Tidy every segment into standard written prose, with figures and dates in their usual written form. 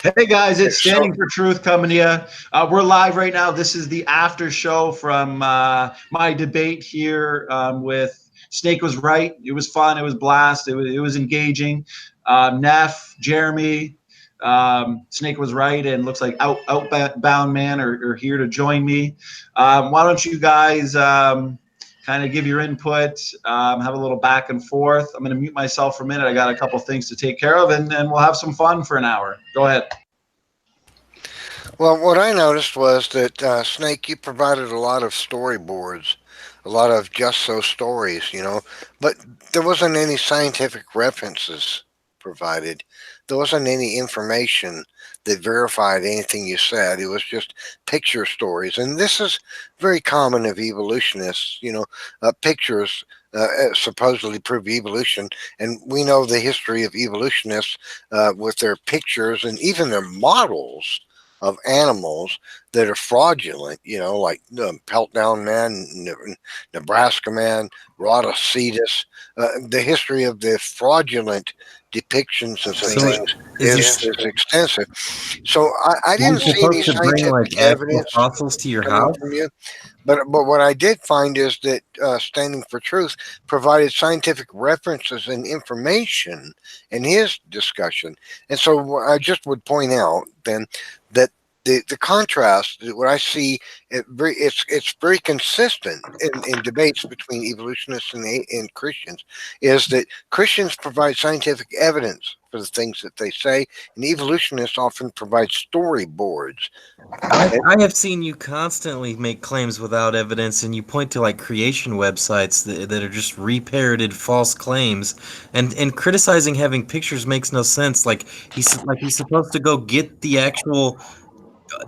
Hey guys, it's So, Standing for Truth coming to you. We're live right now. This is the after show from my debate here with Snake Was Right. It was fun. It was blast. It was engaging. Neff, Jeremy, Snake Was Right, and looks like Outbound Man are here to join me. Why don't you guys kind of give your input, have a little back and forth. I'm going to mute myself for a minute. I got a couple things to take care of, and we'll have some fun for an hour. Go ahead. well, what I noticed was that Snake, you provided a lot of storyboards, a lot of just so stories, but there wasn't any scientific references provided. There wasn't any information that verified anything you said. It was just picture stories, and this is very common of evolutionists. Pictures supposedly prove evolution, and we know the history of evolutionists with their pictures and even their models of animals that are fraudulent, like Peltdown Man, Nebraska Man, Rhodocetus. The history of the fraudulent depictions of So things is is extensive. So I you're didn't see any supposed to bring like scientific actual evidence fossils to your coming house? from you. But what I did find is that Standing for Truth provided scientific references and information in his discussion. And so I just would point out then that the contrast, what I see, it's very consistent in debates between evolutionists and Christians, is that Christians provide scientific evidence for the things that they say, and evolutionists often provide storyboards. I have seen you constantly make claims without evidence, and you point to like creation websites that are just reparroted false claims, and criticizing having pictures makes no sense. He's supposed to go get the actual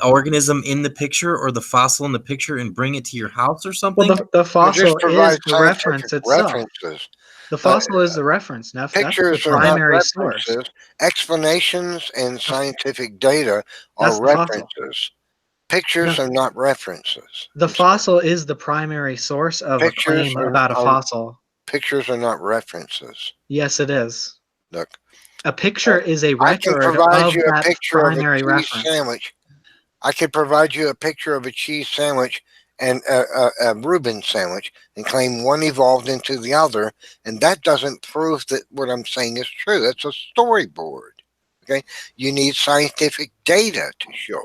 organism in the picture or the fossil in the picture and bring it to your house or Well, something. the Or just fossil is provide the scientific reference itself. references. The Uh, fossil is the reference, Neff. That's the Pictures are not primary source. references. Explanations and scientific data are That's the fossil. references. Pictures No, are not references. the I'm sorry. fossil is the primary source of a Pictures claim about a fossil. pictures are not references. Yes, it is. Look, A uh, picture is a I can record provide of you a that picture of a primary cheese reference. sandwich. I could provide you a picture of a cheese sandwich and a Reuben sandwich and claim one evolved into the other, and that doesn't prove that what I'm saying is true. That's a storyboard. Okay, you need scientific data to show.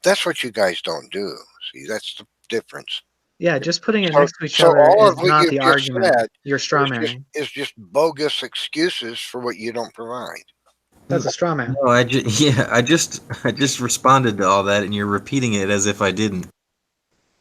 That's what you guys don't do. See, that's the difference. Yeah, just putting it So, next to each so other all is of what not you've the just argument. said You're straw manning. is just bogus excuses for what you don't provide. That's a straw man. No, I just responded to all that, and you're repeating it as if I didn't.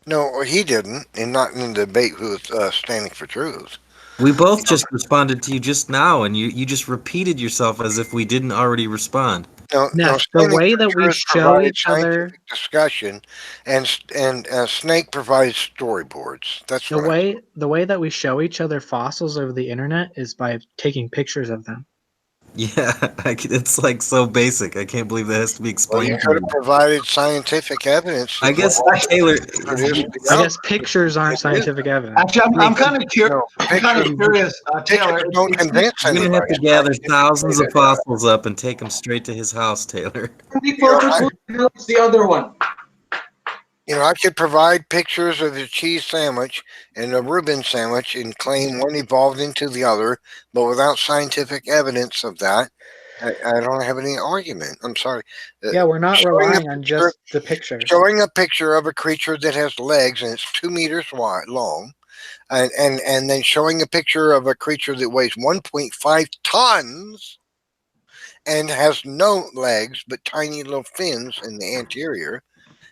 No, he didn't, and not in the debate with Standing for Truth. We both just responded to you just now, and you just repeated yourself as if we didn't already respond. No, no. Neff, the Standing way for that we Truth show provided each other, scientific discussion, and Snake provided storyboards. That's the what I. way that we show each other fossils over the internet is by taking pictures of them. Yeah, it's like so basic. I can't believe that has to be Well, you explained to could have me. provided scientific evidence I that guess Taylor, produced the I guess output. pictures aren't scientific evidence. Actually, I'm kind of No, curious, Taylor. pictures don't convince you're gonna have anybody. to gather Scientific thousands of data does. fossils up and take them straight to his house, Taylor. What's the other one? I could provide pictures of a cheese sandwich and a Reuben sandwich and claim one evolved into the other, but without scientific evidence of that, I don't have any argument. I'm sorry. Yeah, we're not Showing a relying on picture, just the pictures. showing a picture of a creature that has legs and it's 2 meters wide long, and then showing a picture of a creature that weighs 1.5 tons and has no legs but tiny little fins in the anterior,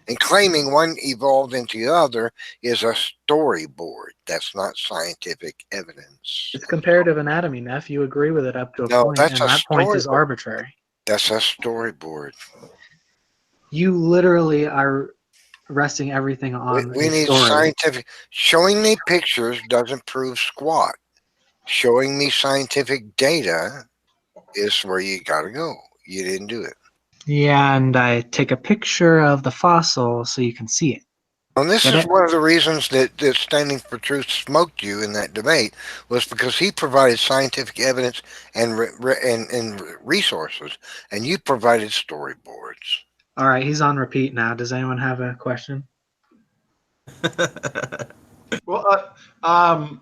and claiming one evolved into the other is a storyboard. That's not scientific evidence. It's comparative anatomy, Neff. You agree with it up to a No, point, that's and a that point is storyboard. arbitrary. That's a storyboard. You literally are resting everything on We a need story. scientific. Showing me pictures doesn't prove squat. Showing me scientific data is where you got to go. You didn't do it. Yeah, and I take a picture of the fossil so you can see it. And this Get is it? one of the reasons that Standing for Truth smoked you in that debate, was because he provided scientific evidence and resources, and you provided storyboards. All right, he's on repeat now. Does anyone have a question? Well, I'm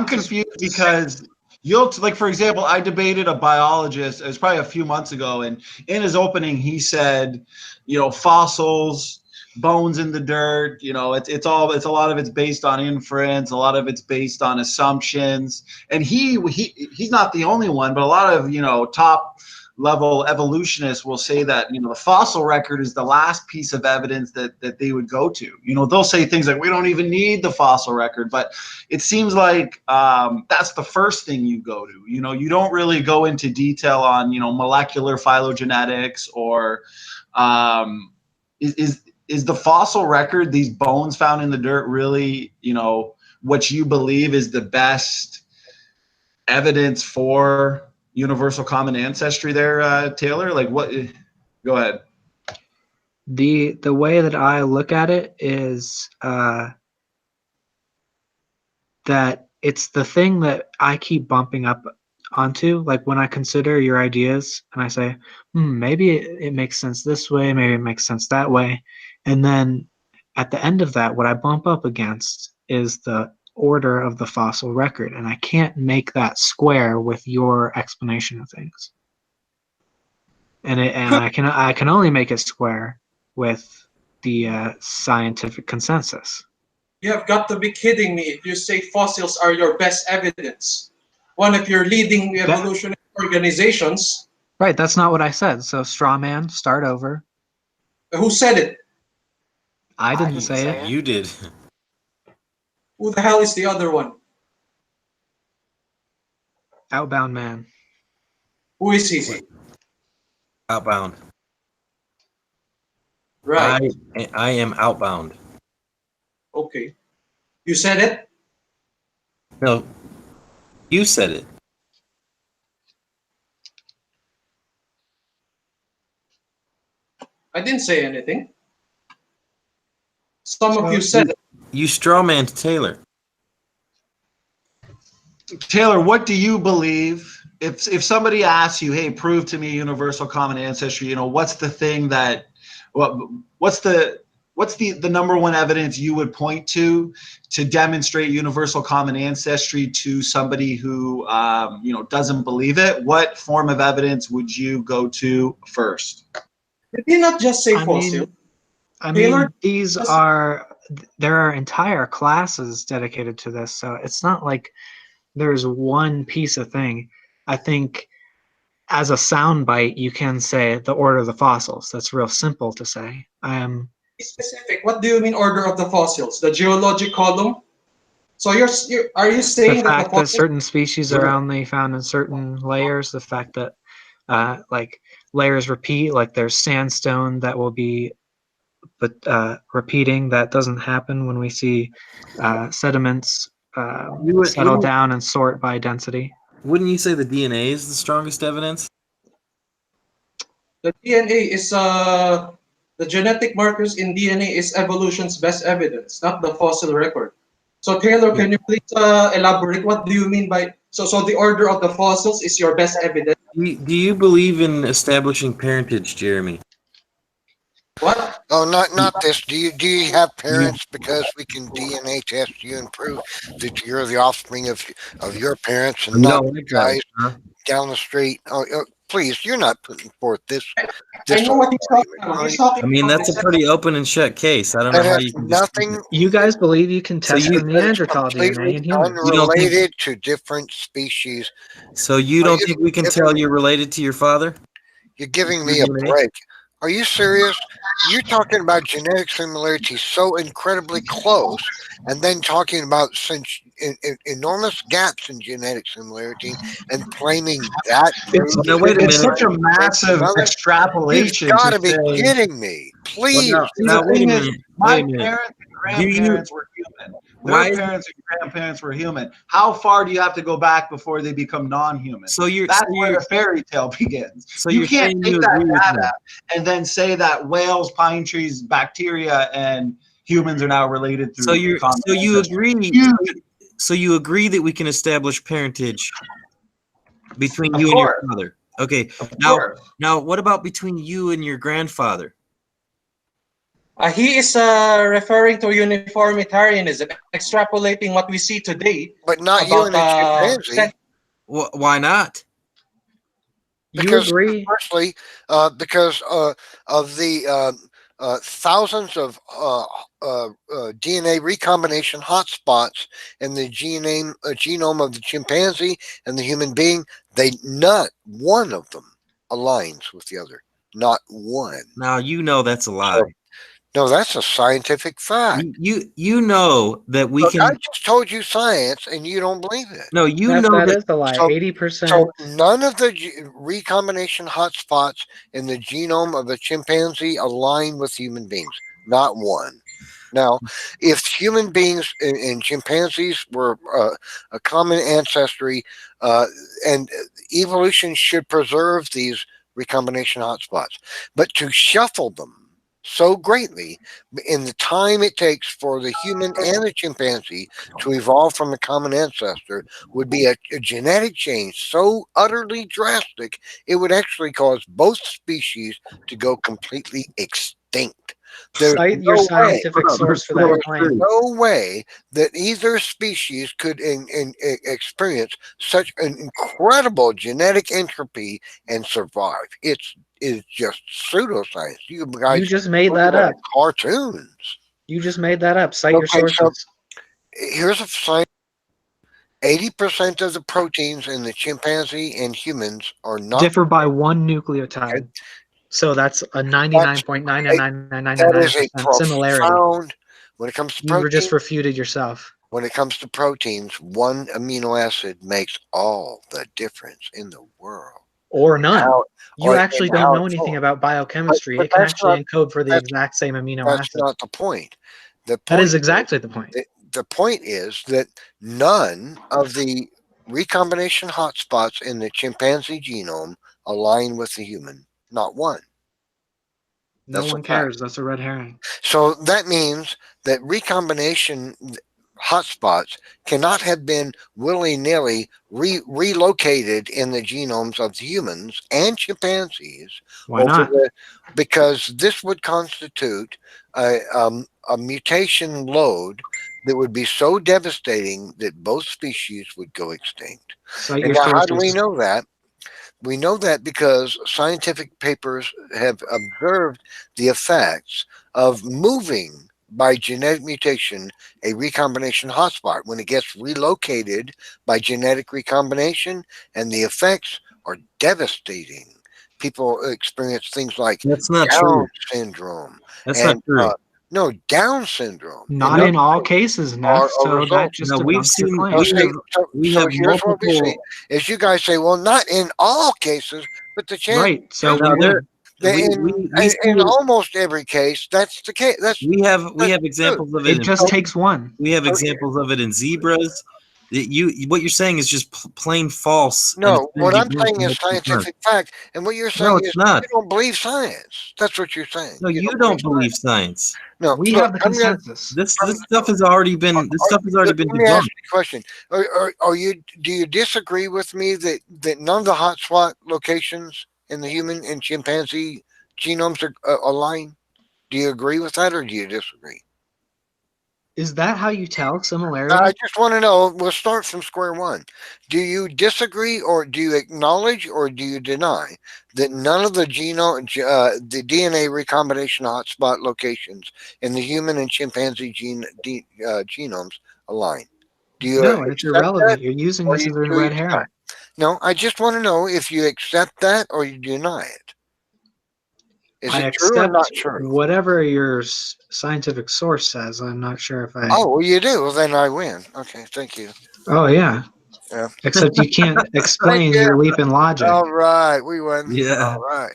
confused because like, for example, I debated a biologist. It was probably a few months ago, and in his opening, he said, fossils, bones in the dirt. It's a lot of it's based on inference. A lot of it's based on assumptions. And he's not the only one, but a lot of top level evolutionists will say that the fossil record is the last piece of evidence that they would go to. They'll say things like, we don't even need the fossil record, but it seems like that's the first thing you go to. You don't really go into detail on molecular phylogenetics, or is the fossil record, these bones found in the dirt, really what you believe is the best evidence for universal common ancestry there, Taylor? Like, what? Go ahead. The way that I look at it is that it's the thing that I keep bumping up onto. Like, when I consider your ideas and I say, maybe it makes sense this way, maybe it makes sense that way. And then at the end of that, what I bump up against is the order of the fossil record. And I can't make that square with your explanation of things. And I can only make it square with the scientific consensus. You have got to be kidding me if you say fossils are your best evidence. One of your leading evolutionary organizations. Right, that's not what I said. So, straw man, start over. Who said it? I didn't say it. You did. Who the hell is the other one? Outbound man. Who is he? Outbound. Right. I am outbound. Okay. You said it? No, you said it. I didn't say anything. Some of you said it. You strawmanned Taylor. Taylor, what do you believe? If somebody asks you, hey, prove to me universal common ancestry, what's the thing that, what's the number one evidence you would point to demonstrate universal common ancestry to somebody who doesn't believe it? What form of evidence would you go to first? Did he not just say fossil? There are entire classes dedicated to this, so it's not like there's one piece of thing. I think as a soundbite, you can say the order of the fossils. That's real simple to say. Specific. What do you mean order of the fossils? The geologic column? So are you saying the fact that certain species are only found in certain layers, the fact that like layers repeat, like there's sandstone that will be repeating, that doesn't happen when we see sediments settle down and sort by density. Wouldn't you say the DNA is the strongest evidence? The DNA is the genetic markers in DNA is evolution's best evidence, not the fossil record. So Taylor, can you please elaborate? What do you mean by so the order of the fossils is your best evidence? Do you believe in establishing parentage, Jeremy? What? Oh, not this. Do you have parents? Because we can DNA test you and prove that you're the offspring of your parents and not the guys down the street. Oh, please, you're not putting forth this. I know what he's talking about. I mean, that's a pretty open and shut case. I don't know how you can nothing. You guys believe you can test for Neanderthal DNA in humans? Unrelated to different species. So you don't think we can tell you're related to your father? You're giving me a break. Are you serious? You're talking about genetic similarities so incredibly close, and then talking about enormous gaps in genetic similarity and claiming that. It's such a massive extrapolation. You've got to be kidding me. Please. Now, wait a minute. My parents and grandparents were human. Why Their is- parents and grandparents were human. How far do you have to go back before they become non-human? So you're That's so where you're the fairy tale begins. so You you're can't saying take you that agree with me. data and then say that whales, pine trees, bacteria, and humans are now related through common So you ancestry. agree so you agree that we can establish parentage between Of you and your course. father. Okay. Of Now course. now what about between you and your grandfather? He is referring to uniformitarianism, extrapolating what we see today But not you and about a chimpanzee. Why not? You Because agree? firstly, because of the thousands of DNA recombination hotspots in the genome of the chimpanzee and the human being, not one of them aligns with the other. Not one. Now you know that's a lie. No, that's a scientific fact. You know that we Look, can. I just told you science, and you don't believe it. No, you That, know that that. is a lie. So- 80%. So none of the recombination hotspots in the genome of a chimpanzee align with human beings. Not one. Now, if human beings and chimpanzees were a common ancestry, and evolution should preserve these recombination hotspots, but to shuffle them so greatly in the time it takes for the human and the chimpanzee to evolve from a common ancestor would be a genetic change so utterly drastic it would actually cause both species to go completely extinct. There's Cite your no way, scientific source for that there's claim. no way that either species could experience such an incredible genetic entropy and survive. It's just pseudoscience. You guys You just made look that at up. cartoons. You just made that up. Cite your Okay, so sources. here's a science. 80% of the proteins in the chimpanzee and humans are not Differ by one nucleotide. So that's a that 99.99999% is a similarity. profound when it comes to You were protein. just refuted yourself. When it comes to proteins, one amino acid makes all the difference in the world. Or none. How, You or actually in don't how know it's anything formed. about biochemistry. But It can that's actually not encode for the that's exact same amino that's acid. not the point. The That is point exactly the point. the point is that none of the recombination hotspots in the chimpanzee genome align with the human. Not one. No That's a one fact. cares. That's a red herring. So that means that recombination hotspots cannot have been willy-nilly relocated in the genomes of humans and chimpanzees Why not? because this would constitute a mutation load that would be so devastating that both species would go extinct. Cite And your now, how do we sources. know that? We know that because scientific papers have observed the effects of moving by genetic mutation a recombination hotspot when it gets relocated by genetic recombination, and the effects are devastating. People experience things like That's not Down true. syndrome That's and not true. no, Down syndrome. Not in all cases, Neff. Are So that results. just No, we've debunks your seen- claim. No, we see, have- so We have here's what we see: multiple. is you guys say, well, not in all cases, but the chance. Right. So No, we there- win. In almost every case, that's the case. We have that's examples of it. It just takes one. We have examples of it in zebras. What you're saying is just plain false. and no. it's been What I'm debunked saying is multiple times. scientific fact, and what you're saying No, is it's not. you don't believe science. That's what you're saying. No, you don't believe science. No, We look, have the I'm gonna- consensus. This stuff has already been. This stuff has already been Let me ask debunked. you a question: Are you? Do you disagree with me that none of the hotspot locations in the human and chimpanzee genomes are aligned? Do you agree with that, or do you disagree? Is that how you tell similarity? I just want to know. We'll start from square one. Do you disagree, or do you acknowledge, or do you deny that none of the the DNA recombination hotspot locations in the human and chimpanzee genomes align? Do you No, it's accept irrelevant. that, You're using or this as a do you red deny herring. it? No, I just want to know if you accept that or you deny it. Is I it true or accept not true? whatever your scientific source says. I'm not sure if I. Oh, well, you do. Well, then I win. Okay, thank you. Oh yeah. Yeah. Except you can't explain you. your leap in logic. All right, we win. Yeah. All right.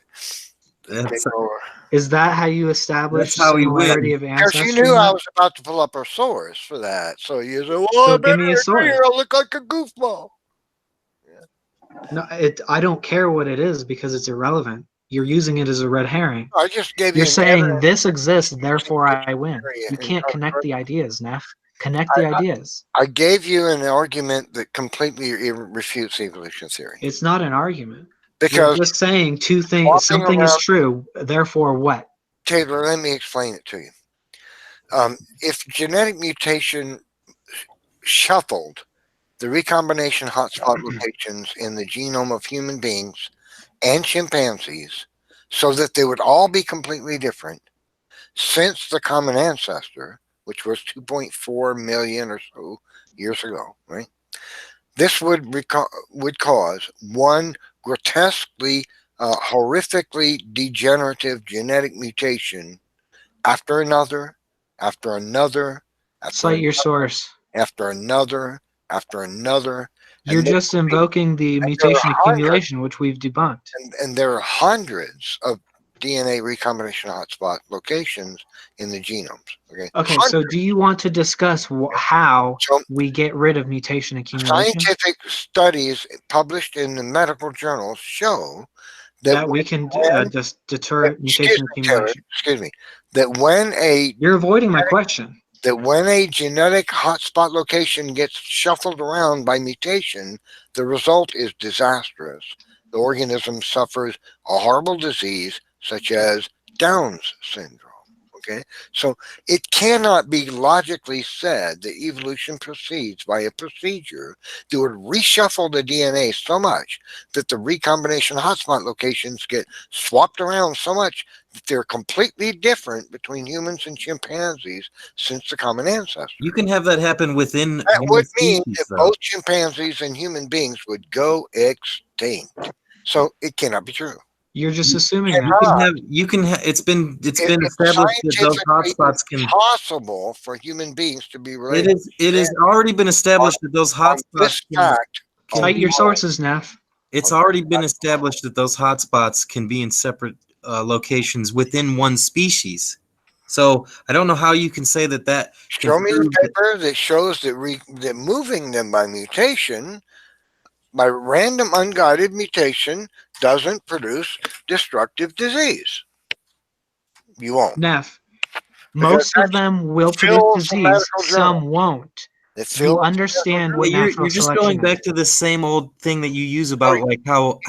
That's, Take over. Is that how you establish That's how we win. similarity of Because you ancestry? knew I Matt? was about to pull up a source for that. So you said, well, So I give better me a agree source. or I'll look like a goofball. No, I don't care what it is because it's irrelevant. You're using it as a red herring. I just gave you You're an saying evidence this exists, therefore I win. theory You and can't connect the ideas, Neff. Connect I, the ideas. I gave you an argument that completely refutes evolution theory. It's not an argument. You're Because just saying two things. swapping Something is around, true, therefore what? Taylor, let me explain it to you. If genetic mutation shuffled the recombination hotspot locations in the genome of human beings and chimpanzees so that they would all be completely different since the common ancestor, which was 2.4 million or so years ago, right? This would cause one grotesquely, horrifically degenerative genetic mutation after another, after another, after Cite your another, source. after another, after another. You're just invoking the mutation accumulation, which we've debunked. And there are hundreds of DNA recombination hotspot locations in the genomes. Okay. Okay, so do you want to discuss how So we get rid of mutation accumulation? scientific studies published in the medical journals show That we can just deter mutation accumulation. excuse me, that when a You're avoiding my question. that when a genetic hotspot location gets shuffled around by mutation, the result is disastrous. The organism suffers a horrible disease such as Down's syndrome. Okay, so it cannot be logically said that evolution proceeds by a procedure that would reshuffle the DNA so much that the recombination hotspot locations get swapped around so much that they're completely different between humans and chimpanzees since the common ancestor. You can have that happen within That human would mean species, that though. both chimpanzees and human beings would go extinct. So it cannot be true. You're just assuming that. It's been It's established that those hotspots can. possible for human beings to be related. It has already been established that those On hotspots this can, fact, Cite your sources, Neff. it's already been established that those hotspots can be in separate locations within one species. So I don't know how you can say that. show me a paper that shows that moving them by mutation, by random unguided mutation, doesn't produce destructive disease. You won't. Neff, most of them will produce fills the disease, medical some won't. It You fills understand what you're natural just selection going is. back to the same old thing that you use about like how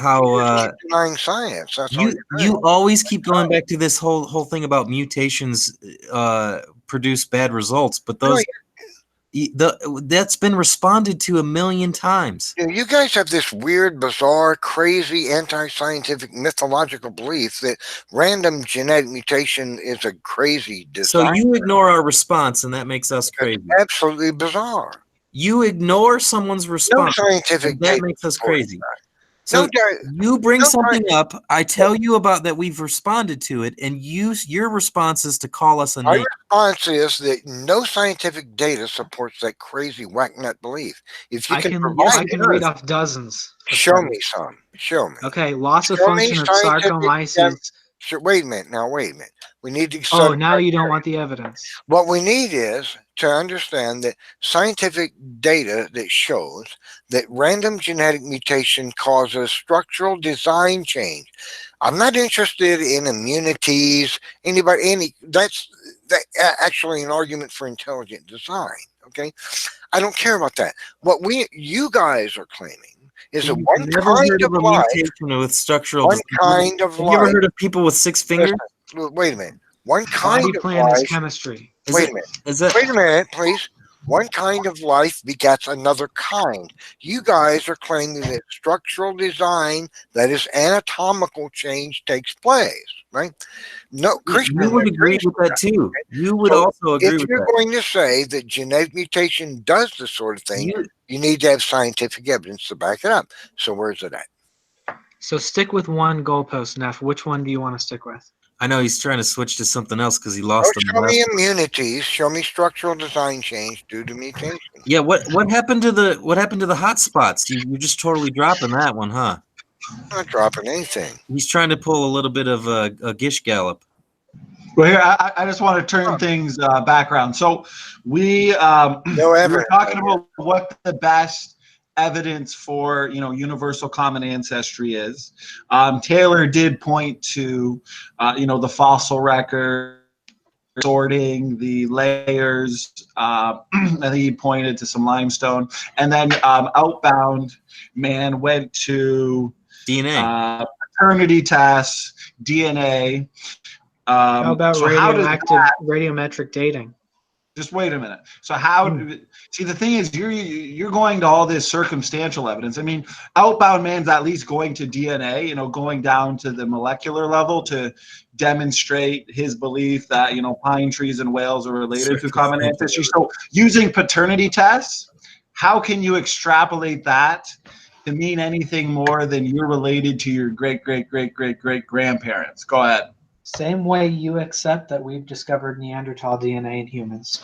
denying science. That's all you always keep going back to this whole thing about mutations produce bad results, but those that's been responded to 1,000,000 times. You guys have this weird, bizarre, crazy, anti-scientific, mythological belief that random genetic mutation is a crazy design. So you ignore our response, and that makes us crazy. It's absolutely bizarre. You ignore someone's response, No scientific and that data makes us supports crazy. that. So No, you bring no something up, I tell you about that we've responded to it, and your response is to call us a My name. response is that no scientific data supports that crazy whacknut belief. If you I can provide read off dozens. show me some. Show me. Okay, loss of Show me function of scientific sarcomyces. Sure, wait a minute. Now, wait a minute. We need to. Oh, now you don't want the evidence. What we need is to understand that scientific data that shows that random genetic mutation causes structural design change. I'm not interested in immunities. That's actually an argument for intelligent design. Okay, I don't care about that. What you guys are claiming is that one kind of life with structural one kind of Have you life. ever heard of people with 6 fingers? Listen, wait a minute. One kind Body of plan is life. chemistry. Wait a minute. Wait a minute, please. One kind of life begets another kind. You guys are claiming that structural design, that is anatomical change, takes place, right? No, Christian. You would agree with that too. You would also agree with if you're that. going to say that genetic mutation does this sort of thing, you need to have scientific evidence to back it up. So where's it at? So stick with one goalpost, Neff. Which one do you want to stick with? I know he's trying to switch to something else because he lost them. Show me immunities. Show me structural design change due to mutation. Yeah, what happened to the hot spots? You're just totally dropping that one, huh? I'm not dropping anything. He's trying to pull a little bit of a gish gallop. Well, here I just want to turn things background. So we No we were evidence. talking about what the best evidence for universal common ancestry is. Taylor did point to the fossil record, sorting the layers. I think he pointed to some limestone, and then Outbound Man went to DNA. paternity tests, DNA. How about So how does radiometric dating? just wait a minute. So see, the thing is, you're going to all this circumstantial evidence. I mean, Outbound Man's at least going to DNA, going down to the molecular level to demonstrate his belief that pine trees and whales are related to common ancestry. So using paternity tests, how can you extrapolate that to mean anything more than you're related to your great great great great great grandparents? Go ahead. Same way you accept that we've discovered Neanderthal DNA in humans.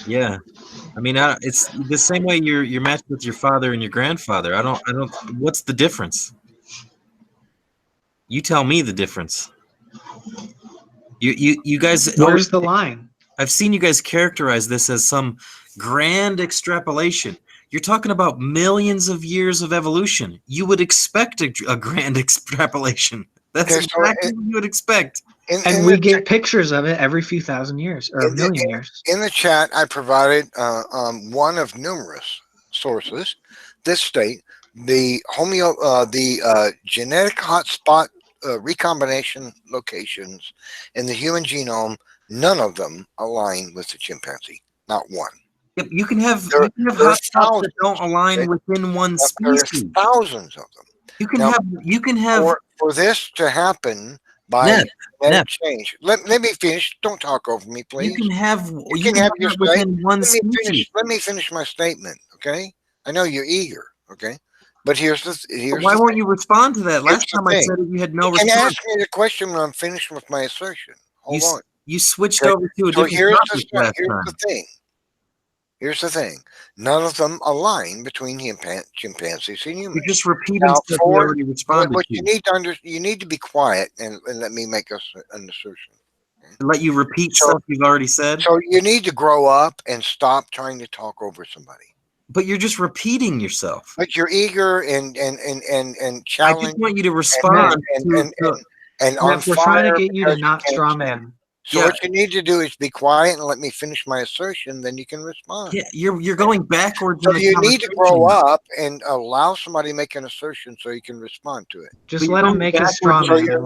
Yeah, I mean, it's the same way you're matched with your father and your grandfather. I don't. What's the difference? You tell me the difference. You guys. Where's the line? I've seen you guys characterize this as some grand extrapolation. You're talking about millions of years of evolution. You would expect a grand extrapolation. That's exactly what you would expect. And we get pictures of it every few thousand years or a million years. In the chat, I provided one of numerous sources. This state the genetic hotspot recombination locations in the human genome. None of them align with the chimpanzee. Not one. You can have hotspots that don't align within one species. There's thousands of them. You can have for this to happen. By change. Let me finish. Don't talk over me, please. You can have your within one species. Let me finish my statement, okay? I know you're eager, okay? But here's why won't you respond to that? Last time I said it, you had no response. You can ask me the question when I'm finished with my assertion. Hold on. You switched over to a different topic last time. Here's the thing. None of them align between chimpanzees and humans. You're just repeating stuff you already responded to. You need to be quiet and let me make an assertion. Okay? Let you repeat stuff you've already said? So you need to grow up and stop trying to talk over somebody. But you're just repeating yourself. But you're eager and challenging. I just want you to respond. And we're trying to get you to not straw man. So what you need to do is be quiet and let me finish my assertion. Then you can respond. Yeah, you're going backwards. So you need to grow up and allow somebody to make an assertion so you can respond to it. Just let him make a straw man. So you're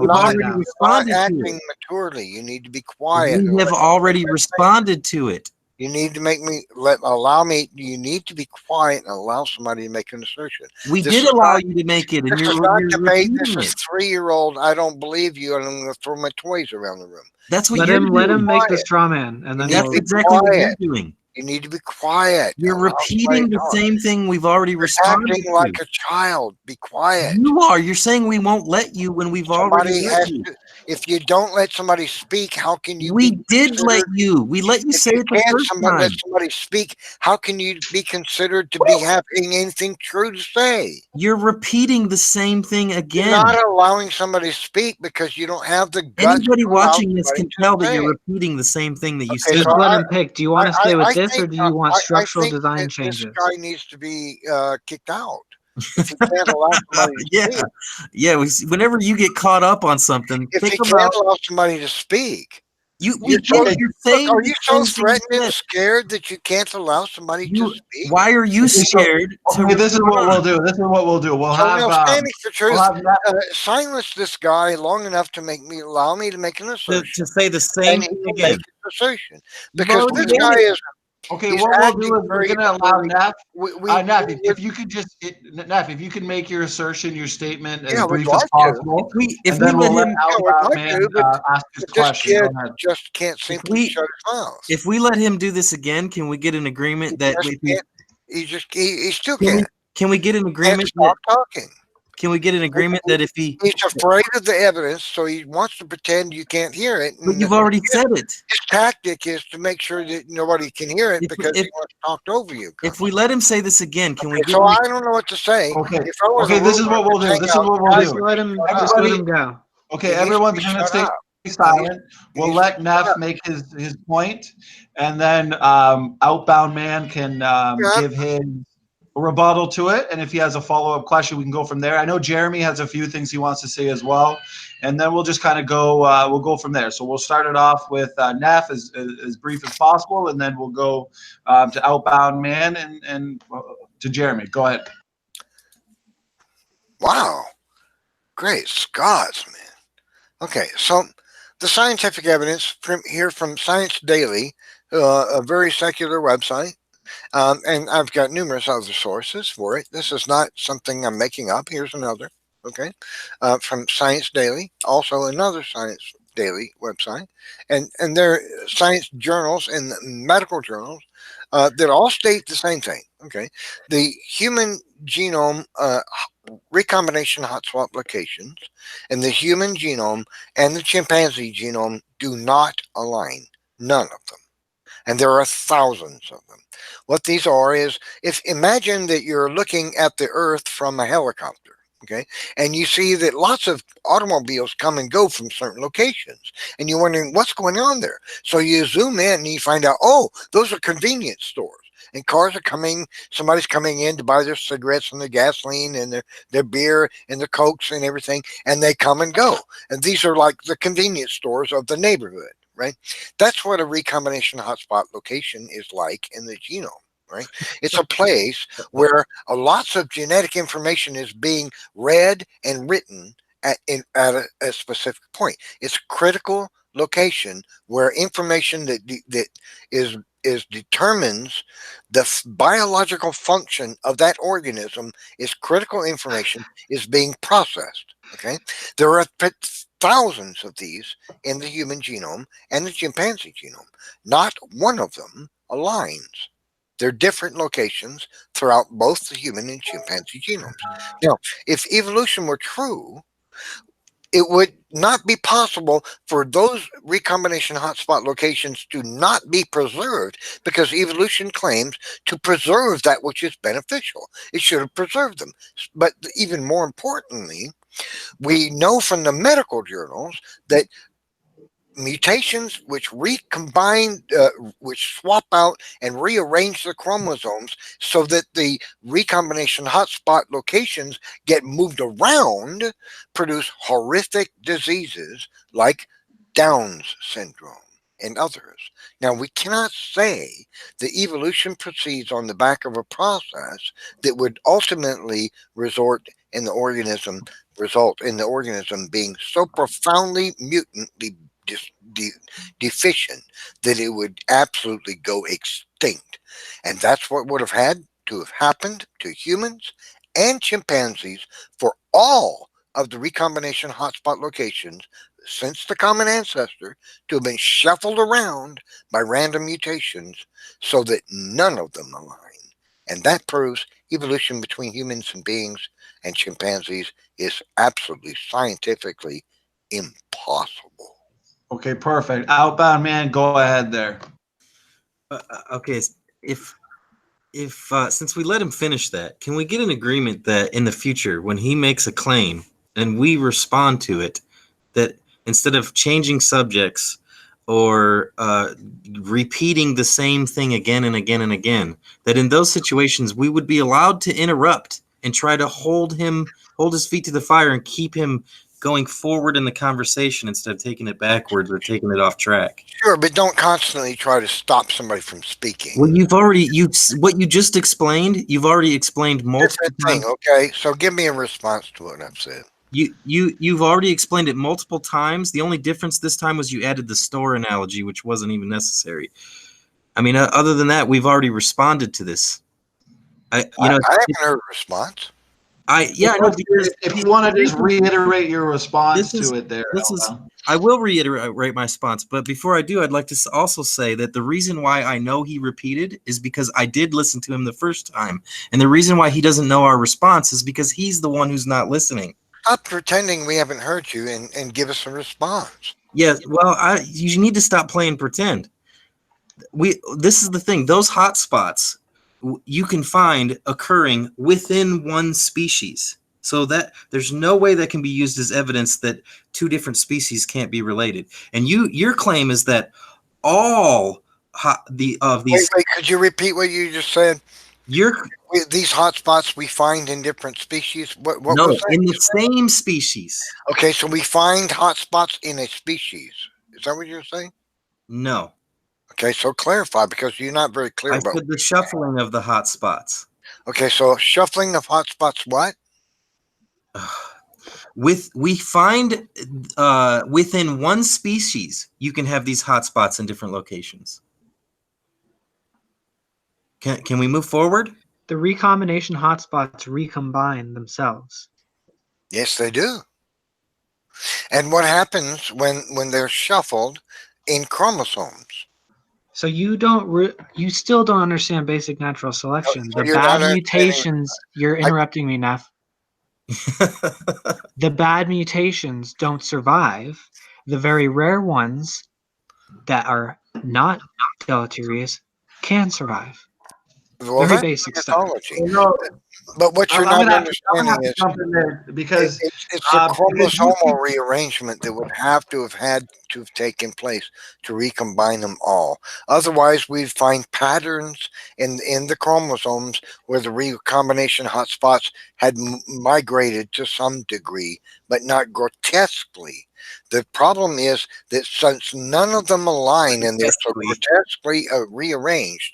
not acting maturely. You need to be quiet. You have already responded to it. You need to you need to be quiet and allow somebody to make an assertion. We did allow you to make it. And this is not debate. This is 3-year-old. I don't believe you, and I'm going to throw my toys around the room. That's what let him make the straw man, and then that's exactly what you're doing. You need to be quiet. You're repeating the same thing we've already responded acting like a child. Be quiet. You are. You're saying we won't let you when we've already let you. If you don't let somebody speak, how can you? We did let you. We let you say it the first time. Let somebody speak. How can you be considered to be having anything true to say? You're repeating the same thing again. You're not allowing somebody to speak because you don't have the guts. Anybody watching this can tell that you're repeating the same thing that you said. Just let him pick. Do you want to stay with this, or do you want structural design changes? This guy needs to be kicked out. If you can't allow somebody to speak. Whenever you get caught up on something, if you can't allow somebody to speak, are you so threatened and scared that you can't allow somebody to speak? Why are you scared? This is what we'll do. We'll silence this guy long enough to allow me to make an assertion. To say the same thing again. Assertion. Because this guy is. Okay, what we'll do is we're going to allow Neff. Neff, if you could Neff, if you could make your assertion, your statement as brief as possible. If we let him ask his question. Just can't simply shut his mouth. If we let him do this again, can we get an agreement that he still can't? Can we get an agreement? Stop talking. Can we get an agreement that if he's afraid of the evidence, so he wants to pretend you can't hear it? But you've already said it. His tactic is to make sure that nobody can hear it because he wants talked over you. If we let him say this again, can we? So I don't know what to say. Okay. This is what we'll do. Just let him go. Okay, everyone's going to stay. silent. We'll let Neff make his point, and then Outbound Man can give his rebuttal to it. And if he has a follow-up question, we can go from there. I know Jeremy has a few things he wants to say as well, and then we'll just kind of go. We'll go from there. So we'll start it off with Neff as brief as possible, and then we'll go to Outbound Man and to Jeremy. Go ahead. Wow, great Scots, man. Okay, so the scientific evidence here from Science Daily, a very secular website, and I've got numerous other sources for it. This is not something I'm making up. Here's another, okay, from Science Daily, also another Science Daily website, and there are science journals and medical journals that all state the same thing, okay? The human genome recombination hotspot locations and the human genome and the chimpanzee genome do not align. None of them. And there are thousands of them. What these are is, imagine that you're looking at the Earth from a helicopter, okay? And you see that lots of automobiles come and go from certain locations. And you're wondering what's going on there. So you zoom in and you find out, oh, those are convenience stores. And cars are coming, somebody's coming in to buy their cigarettes and their gasoline and their beer and their Cokes and everything, and they come and go. And these are like the convenience stores of the neighborhood, right? That's what a recombination hotspot location is like in the genome, right? It's a place where lots of genetic information is being read and written at a specific point. It's a critical location where information that determines the biological function of that organism is critical information is being processed. Okay, there are thousands of these in the human genome and the chimpanzee genome. Not one of them aligns. They're different locations throughout both the human and chimpanzee genomes. Now, if evolution were true, it would not be possible for those recombination hotspot locations to not be preserved, because evolution claims to preserve that which is beneficial. It should have preserved them. But even more importantly, we know from the medical journals that mutations which recombine, which swap out and rearrange the chromosomes so that the recombination hotspot locations get moved around, produce horrific diseases like Down's syndrome and others. Now, we cannot say that evolution proceeds on the back of a process that would ultimately result in the organism being so profoundly mutantly deficient that it would absolutely go extinct. And that's what would have had to have happened to humans and chimpanzees for all of the recombination hotspot locations since the common ancestor to have been shuffled around by random mutations so that none of them align. And that proves evolution between humans and beings and chimpanzees is absolutely scientifically impossible. Okay, perfect. Outbound Man, go ahead there. Okay, if since we let him finish that, can we get an agreement that in the future, when he makes a claim and we respond to it, that instead of changing subjects or repeating the same thing again and again and again, that in those situations we would be allowed to interrupt and try to hold his feet to the fire and keep him going forward in the conversation instead of taking it backwards or taking it off track. Sure, but don't constantly try to stop somebody from speaking. Well, what you just explained, you've already explained multiple times. Okay, so give me a response to what I've said. You've already explained it multiple times. The only difference this time was you added the store analogy, which wasn't even necessary. I mean, other than that, we've already responded to this. I haven't heard a response. I know, because if you want to just reiterate your response to it there. I will reiterate my response, but before I do, I'd like to also say that the reason why I know he repeated is because I did listen to him the first time, and the reason why he doesn't know our response is because he's the one who's not listening. Stop pretending we haven't heard you and give us a response. Yeah, well, you need to stop playing pretend. This is the thing; those hot spots you can find occurring within one species. So that there's no way that can be used as evidence that two different species can't be related. And your claim is that all these Wait, could you repeat what you just said? your These hotspots we find in different species. What no was that? in the same species. Okay, so we find hotspots in a species. Is that what you're saying? No, Okay, so clarify because you're not very clear I about. said the shuffling of the hot spots. Okay, so shuffling of hotspots. What? We find within one species you can have these hotspots in different locations. Can we move forward? The recombination hotspots recombine themselves. Yes, they do. And what happens when they're shuffled in chromosomes? So you still don't understand basic natural selection. So The you're bad not mutations, you're interrupting me, Neff. The bad mutations don't survive. The very rare ones that are not deleterious can survive. Well, Very that's basic stuff. mythology. No, But what you're I'm not gonna have understanding to is jump in there because it's a because you chromosomal rearrangement that would have to have had to have taken place to recombine them all. Otherwise, we'd find patterns in the chromosomes where the recombination hotspots had migrated to some degree, but not grotesquely. The problem is that since none of them align and they're so grotesquely rearranged,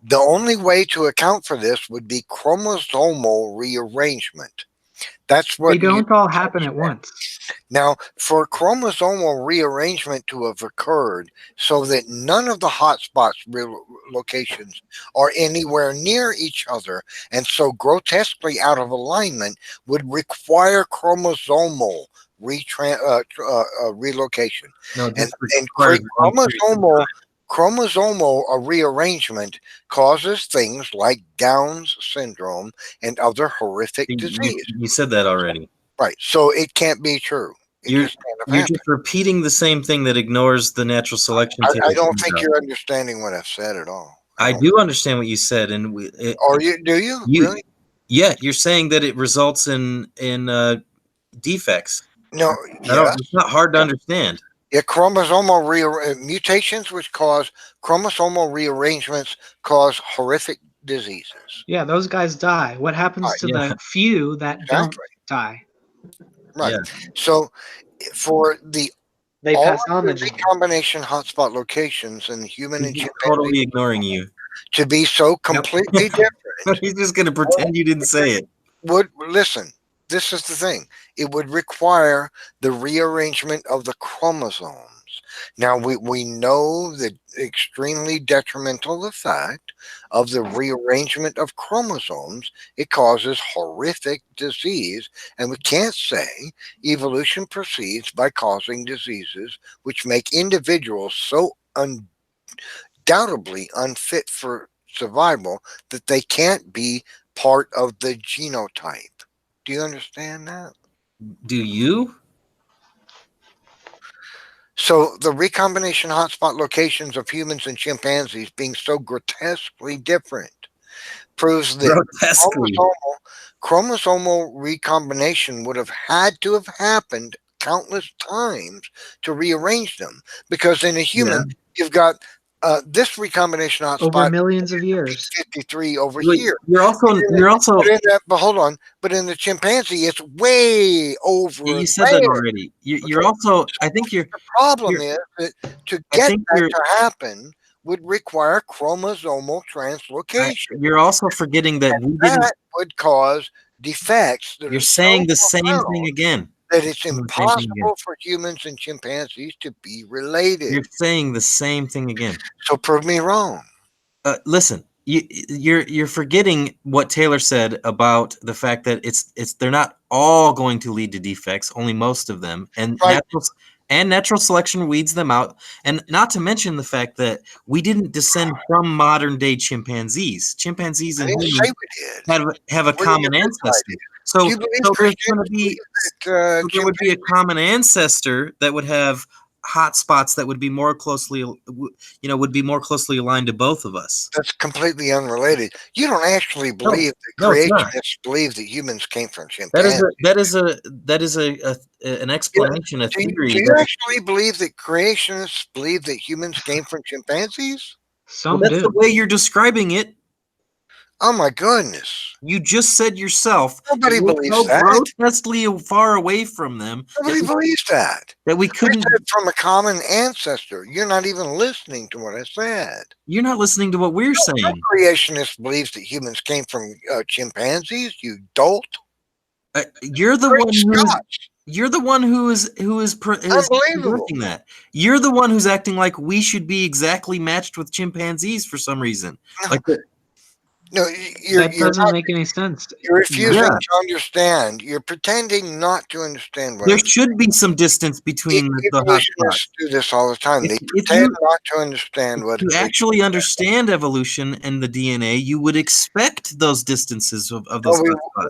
the only way to account for this would be chromosomal rearrangement. That's what They don't all happen at once. now, for chromosomal rearrangement to have occurred so that none of the hotspots locations are anywhere near each other and so grotesquely out of alignment would require chromosomal relocation. No, And, just and chromosomal rearrangement causes things like Down's syndrome and other horrific disease. You said that already. Right. So it can't be true. It You're just can't have happened. just repeating the same thing that ignores the natural selection. I don't think you're understanding what I've said at all. I do understand what you said, and Do you really? Yeah, you're saying that it results in defects. No. It's not hard to understand. Yeah, chromosomal mutations, which cause chromosomal rearrangements, cause horrific diseases. Yeah, those guys die. What happens to the few that don't die? Right. Yeah. So, for They all pass of on the the gene. recombination hotspot locations in human and He's chimpanzee totally ignoring you. to be so completely different. He's just going to pretend you didn't say it. Listen, this is the thing. It would require the rearrangement of the chromosomes. Now we know the extremely detrimental effect of the rearrangement of chromosomes. It causes horrific disease, and we can't say evolution proceeds by causing diseases which make individuals so undoubtedly unfit for survival that they can't be part of the genotype. Do you understand that? Do you? So the recombination hotspot locations of humans and chimpanzees being so grotesquely different proves that chromosomal recombination would have had to have happened countless times to rearrange them. Because in a human, you've got this recombination hotspot over millions of years. 53 over Wait, here. You're also. But hold on. But in the chimpanzee, it's way over. You said that already. You're also. I think you're. The problem is that to get that to happen would require chromosomal translocation. You're also forgetting that we didn't. That would cause defects. You're saying the same thing again. That it's impossible for humans and chimpanzees to be related. You're saying the same thing again. So prove me wrong. Listen, you're forgetting what Taylor said about the fact that they're not all going to lead to defects, only most of them, and natural selection weeds them out. And not to mention the fact that we didn't descend from modern day chimpanzees. Chimpanzees and humans have a common ancestor. So there would be a common ancestor that would have hotspots that would be more closely, would be more closely aligned to both of us. That's completely unrelated. You don't actually believe that no, it's not. creationists believe that humans came from chimpanzees. That is an explanation, a theory. Do you actually believe that creationists believe that humans came from chimpanzees? Some that's do. the way you're describing it. Oh my goodness! You just said yourself. Nobody we're believes so that. grotesquely far away from them Nobody believes that. that we I couldn't. said from a common ancestor. You're not even listening to what I said. You're not listening to what we're saying. No creationist believes that humans came from chimpanzees. You dolt. You're the one who's. You're the one who is unbelievable. That. You're the one who's acting like we should be exactly matched with chimpanzees for some reason. No, that doesn't make any sense. You're refusing to understand. You're pretending not to understand what there should be some distance between the evolutionists do this all the time. They pretend not to understand what. If you actually understand evolution and the DNA, you would expect those distances of those.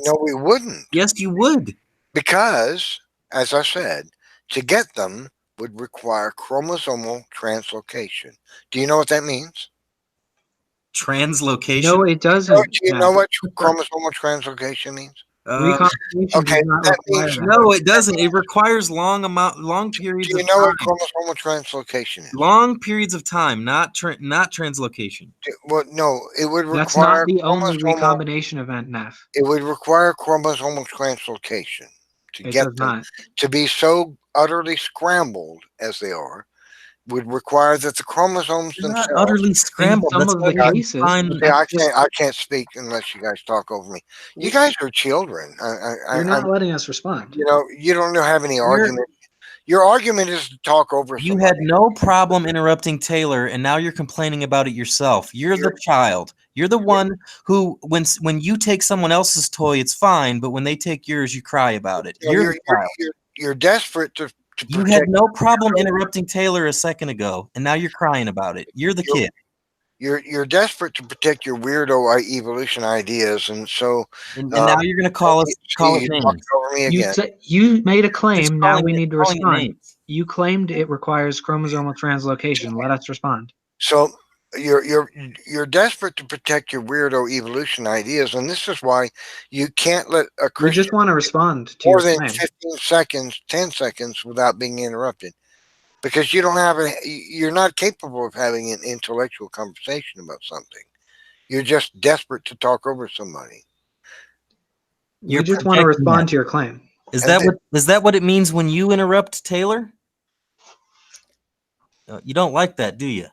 No, we wouldn't. Yes, you would. Because, as I said, to get them would require chromosomal translocation. Do you know what that means? Translocation? No, it doesn't. Do you know what chromosomal translocation means? Okay, that means no, it doesn't. It requires long periods. Do you know what chromosomal translocation is? Long periods of time, not translocation. Well, no, it would require. That's not the only recombination event, Neff. It would require chromosomal translocation to get them to be so utterly scrambled as they are. Would require that the chromosomes themselves not utterly scrambled. Some of the cases. I can't speak unless you guys talk over me. You guys are children. You're not letting us respond. You know, you don't have any argument. Your argument is to talk over. You had no problem interrupting Taylor, and now you're complaining about it yourself. You're the child. You're the one who, when you take someone else's toy, it's fine, but when they take yours, you cry about it. You're desperate to. You had no problem interrupting Taylor a second ago, and now you're crying about it. You're the kid. You're desperate to protect your weirdo evolution ideas, and so. And now you're going to call it names. Over me again. You made a claim. Now we need to respond. You claimed it requires chromosomal translocation. Let us respond. So you're desperate to protect your weirdo evolution ideas, and this is why you can't let a Christian. We just want to respond to more your than claim. 15 seconds, 10 seconds without being interrupted, because you don't have you're not capable of having an intellectual conversation about something. You're just desperate to talk over somebody. You just want to respond to your claim. Is that what it means when you interrupt Taylor? You don't like that, do you?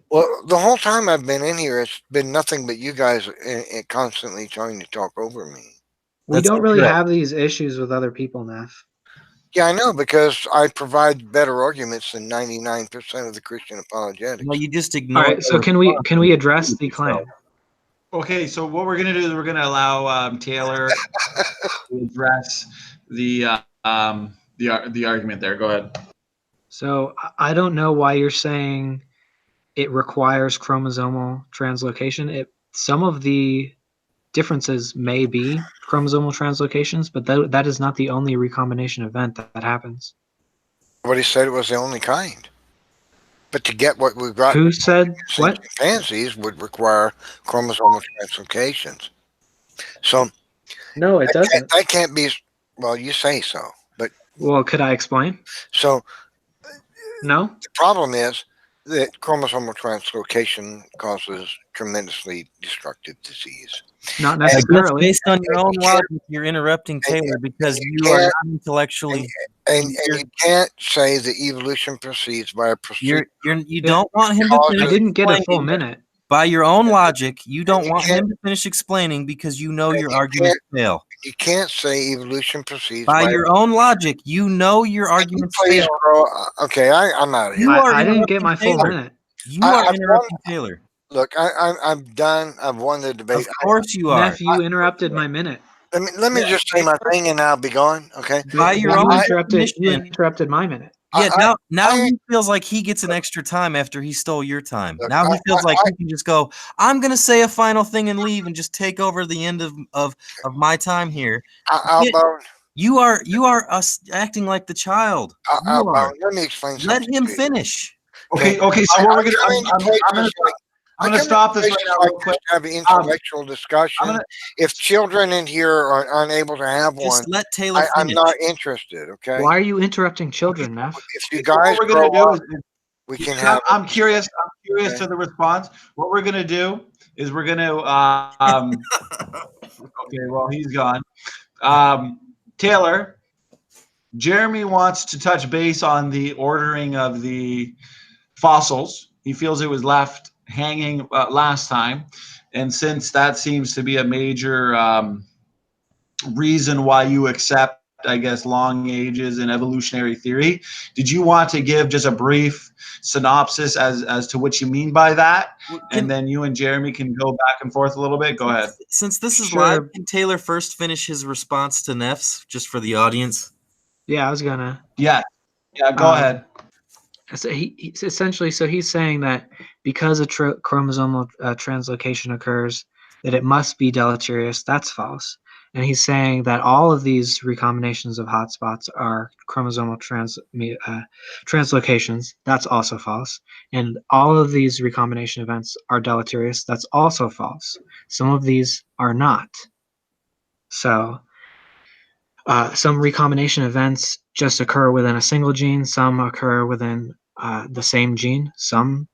Well, the whole time I've been in here, it's been nothing but you guys constantly trying to talk over me. We don't really have these issues with other people, Neff. Yeah, I know, because I provide better arguments than 99% of the Christian apologetics. Well, you just ignore. All right, so can we address the claim? Okay, so what we're gonna do is we're gonna allow Taylor to address the argument there. Go ahead. So I don't know why you're saying it requires chromosomal translocation. Some of the differences may be chromosomal translocations, but that is not the only recombination event that happens. Nobody said it was the only kind. But to get what we've got, who said what? Chimpanzees would require chromosomal translocations. So no, it doesn't. That can't be. Well, you say so, but could I explain? So no. The problem is that chromosomal translocation causes tremendously destructive disease. Not necessarily. Based on your own logic, you're interrupting Taylor because you are not intellectually. And you can't say that evolution proceeds by a procedure. You don't want him to finish. I didn't get a full minute. By your own logic, you don't want him to finish explaining because you know your arguments fail. You can't say evolution proceeds by your own logic. You know your arguments fail. Okay, I'm out of here. I didn't get my full minute. You are interrupting Taylor. Look, I'm done. I've won the debate. Of course you are. Neff, you interrupted my minute. Let me just say my thing and I'll be gone. Okay. By your own you interrupted my minute. Yeah, now he feels like he gets an extra time after he stole your time. Look, now he feels like he can just go, I'm going to say a final thing and leave and just take over the end of my time here. You are acting like the child. You are. Let me explain Let something him to you. finish. Okay. So what we're gonna I'm gonna stop this right now real quick. Have an Um, intellectual I'm discussion. gonna If children in here are unable to have one, Just let Taylor I'm finish. not interested. Okay. Why are you interrupting children, Neff? If you so what guys we're grow gonna do up, is we can because have. I'm curious. I'm curious Okay. to the response. What we're gonna do is we're gonna okay. Well, he's gone. Taylor, Jeremy wants to touch base on the ordering of the fossils. He feels it was left hanging last time, and since that seems to be a major reason why you accept, I guess, long ages and evolutionary theory, did you want to give just a brief synopsis as to what you mean by that, and then you and Jeremy can go back and forth a little bit? Go ahead. Since this is Sure. live, can Taylor first finish his response to Neff's, just for the audience? Yeah, I was gonna. Yeah, go ahead. So he's essentially, so he's saying that because a chromosomal translocation occurs, that it must be deleterious. That's false. And he's saying that all of these recombinations of hotspots are chromosomal translocations. That's also false. And all of these recombination events are deleterious. That's also false. Some of these are not. So some recombination events just occur within a single gene. Some occur within the same gene. Some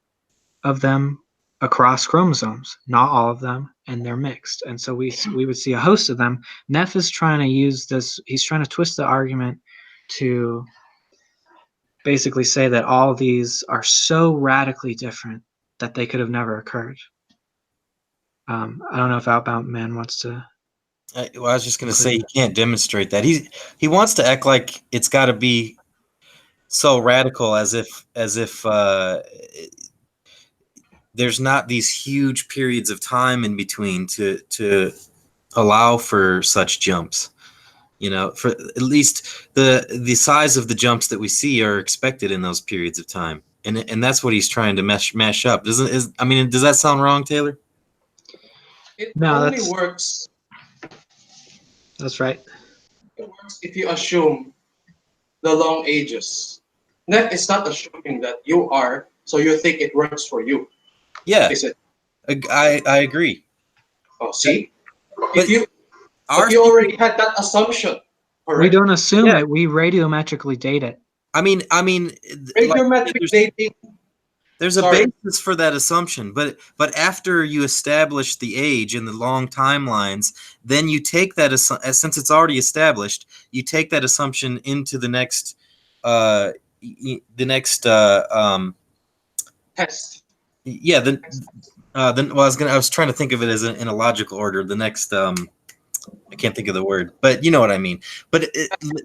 of them across chromosomes, not all of them, and they're mixed. And so we would see a host of them. Neff is trying to use this. He's trying to twist the argument to basically say that all of these are so radically different that they could have never occurred. I don't know if Outbound Man wants to. I was just going to say he can't demonstrate that. He wants to act like it's got to be so radical, as if there's not these huge periods of time in between to allow for such jumps. You know, for at least the size of the jumps that we see are expected in those periods of time, and that's what he's trying to mash up. Does that sound wrong, Taylor? It No, only works. That's right. It works if you assume the long ages. Neff is not assuming that you are, so you think it works for you. Yeah, Is it? I agree. Oh, see, But if you already had that assumption, correct? We don't assume Yeah. it. We radiometrically date it. I mean, Radiometric dating. there's a basis for that assumption, but after you establish the age and the long timelines, then you take that since it's already established, you take that assumption into the next Test. Yeah, then well, I was trying to think of it as in a logical order. The next I can't think of the word, but you know what I mean. But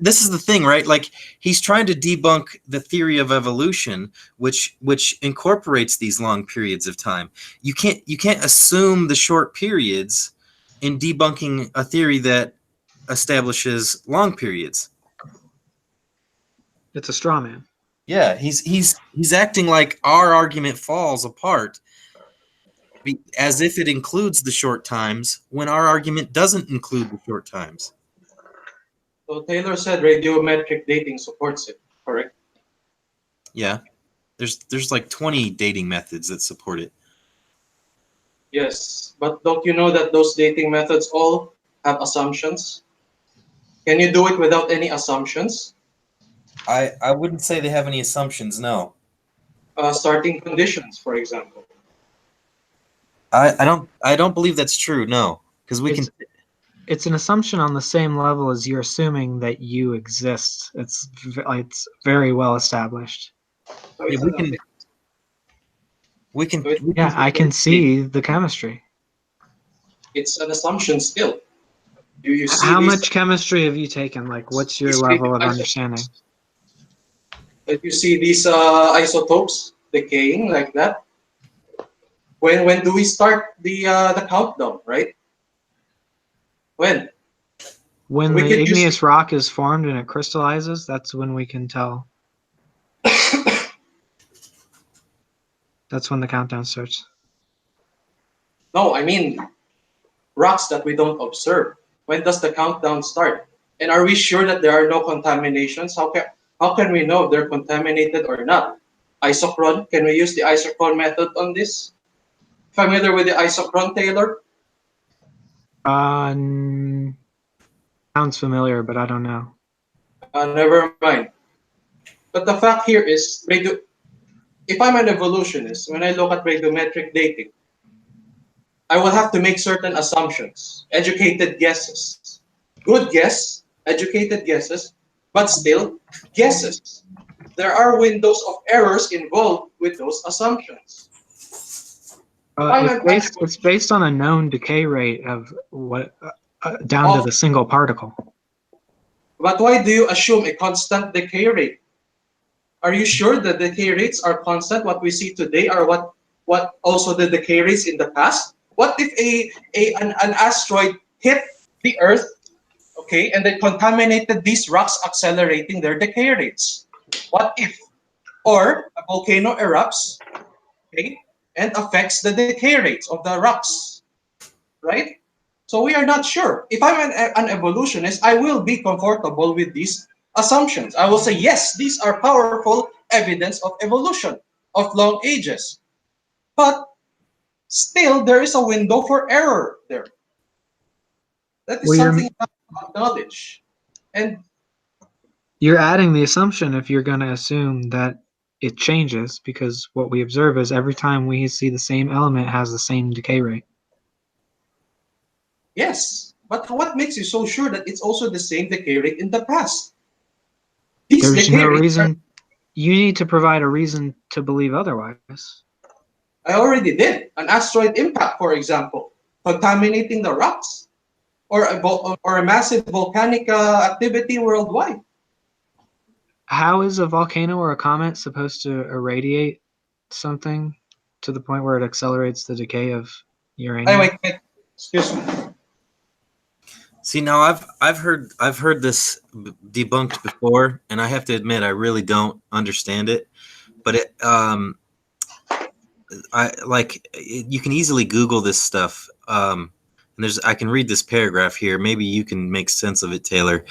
this is the thing, right? Like, he's trying to debunk the theory of evolution, which incorporates these long periods of time. You can't assume the short periods in debunking a theory that establishes long periods. It's a straw man. Yeah, he's acting like our argument falls apart as if it includes the short times when our argument doesn't include the short times. So Taylor said radiometric dating supports it, correct? Yeah. There's like 20 dating methods that support it. Yes, but don't you know that those dating methods all have assumptions? Can you do it without any assumptions? I wouldn't say they have any assumptions, no. Starting conditions, for example. I don't believe that's true, no. Because it's an assumption on the same level as you're assuming that you exist. It's very well established. So yeah, I can see the chemistry. It's an assumption still. You see How much chemistry have you taken? Like, what's your level of understanding? If you see these isotopes decaying like that, when do we start the countdown, right? When the igneous rock is formed and it crystallizes, that's when we can tell. That's when the countdown starts. No, I mean rocks that we don't observe. When does the countdown start? And are we sure that there are no contaminations? How can we know if they're contaminated or not? Isochron, can we use the isochron method on this? Familiar with the isochron, Taylor? Sounds familiar, but I don't know. Never mind. But the fact here is, if I'm an evolutionist, when I look at radiometric dating, I will have to make certain assumptions, educated guesses. Good guess, educated guesses, but still guesses. There are windows of errors involved with those assumptions. It's based on a known decay rate of what down to the single particle. But why do you assume a constant decay rate? Are you sure the decay rates are constant? What we see today are what also the decay rates in the past? What if an asteroid hit the Earth, okay, and then contaminated these rocks, accelerating their decay rates? What if? Or a volcano erupts, okay, and affects the decay rates of the rocks, right? So we are not sure. If I'm an evolutionist, I will be comfortable with these assumptions. I will say, yes, these are powerful evidence of evolution of long ages. But still, there is a window for error there. That is something I have to acknowledge. And you're adding the assumption if you're going to assume that it changes, because what we observe is every time we see the same element has the same decay rate. yes, but what makes you so sure that it's also the same decay rate in the past? There's no reason. You need to provide a reason to believe otherwise. I already did. An asteroid impact, for example, contaminating the rocks, or a massive volcanic activity worldwide. How is a volcano or a comet supposed to irradiate something to the point where it accelerates the decay of uranium? Wait. Excuse me. See, now I've heard this debunked before, and I have to admit I really don't understand it. But you can easily Google this stuff. And I can read this paragraph here. Maybe you can make sense of it, Taylor.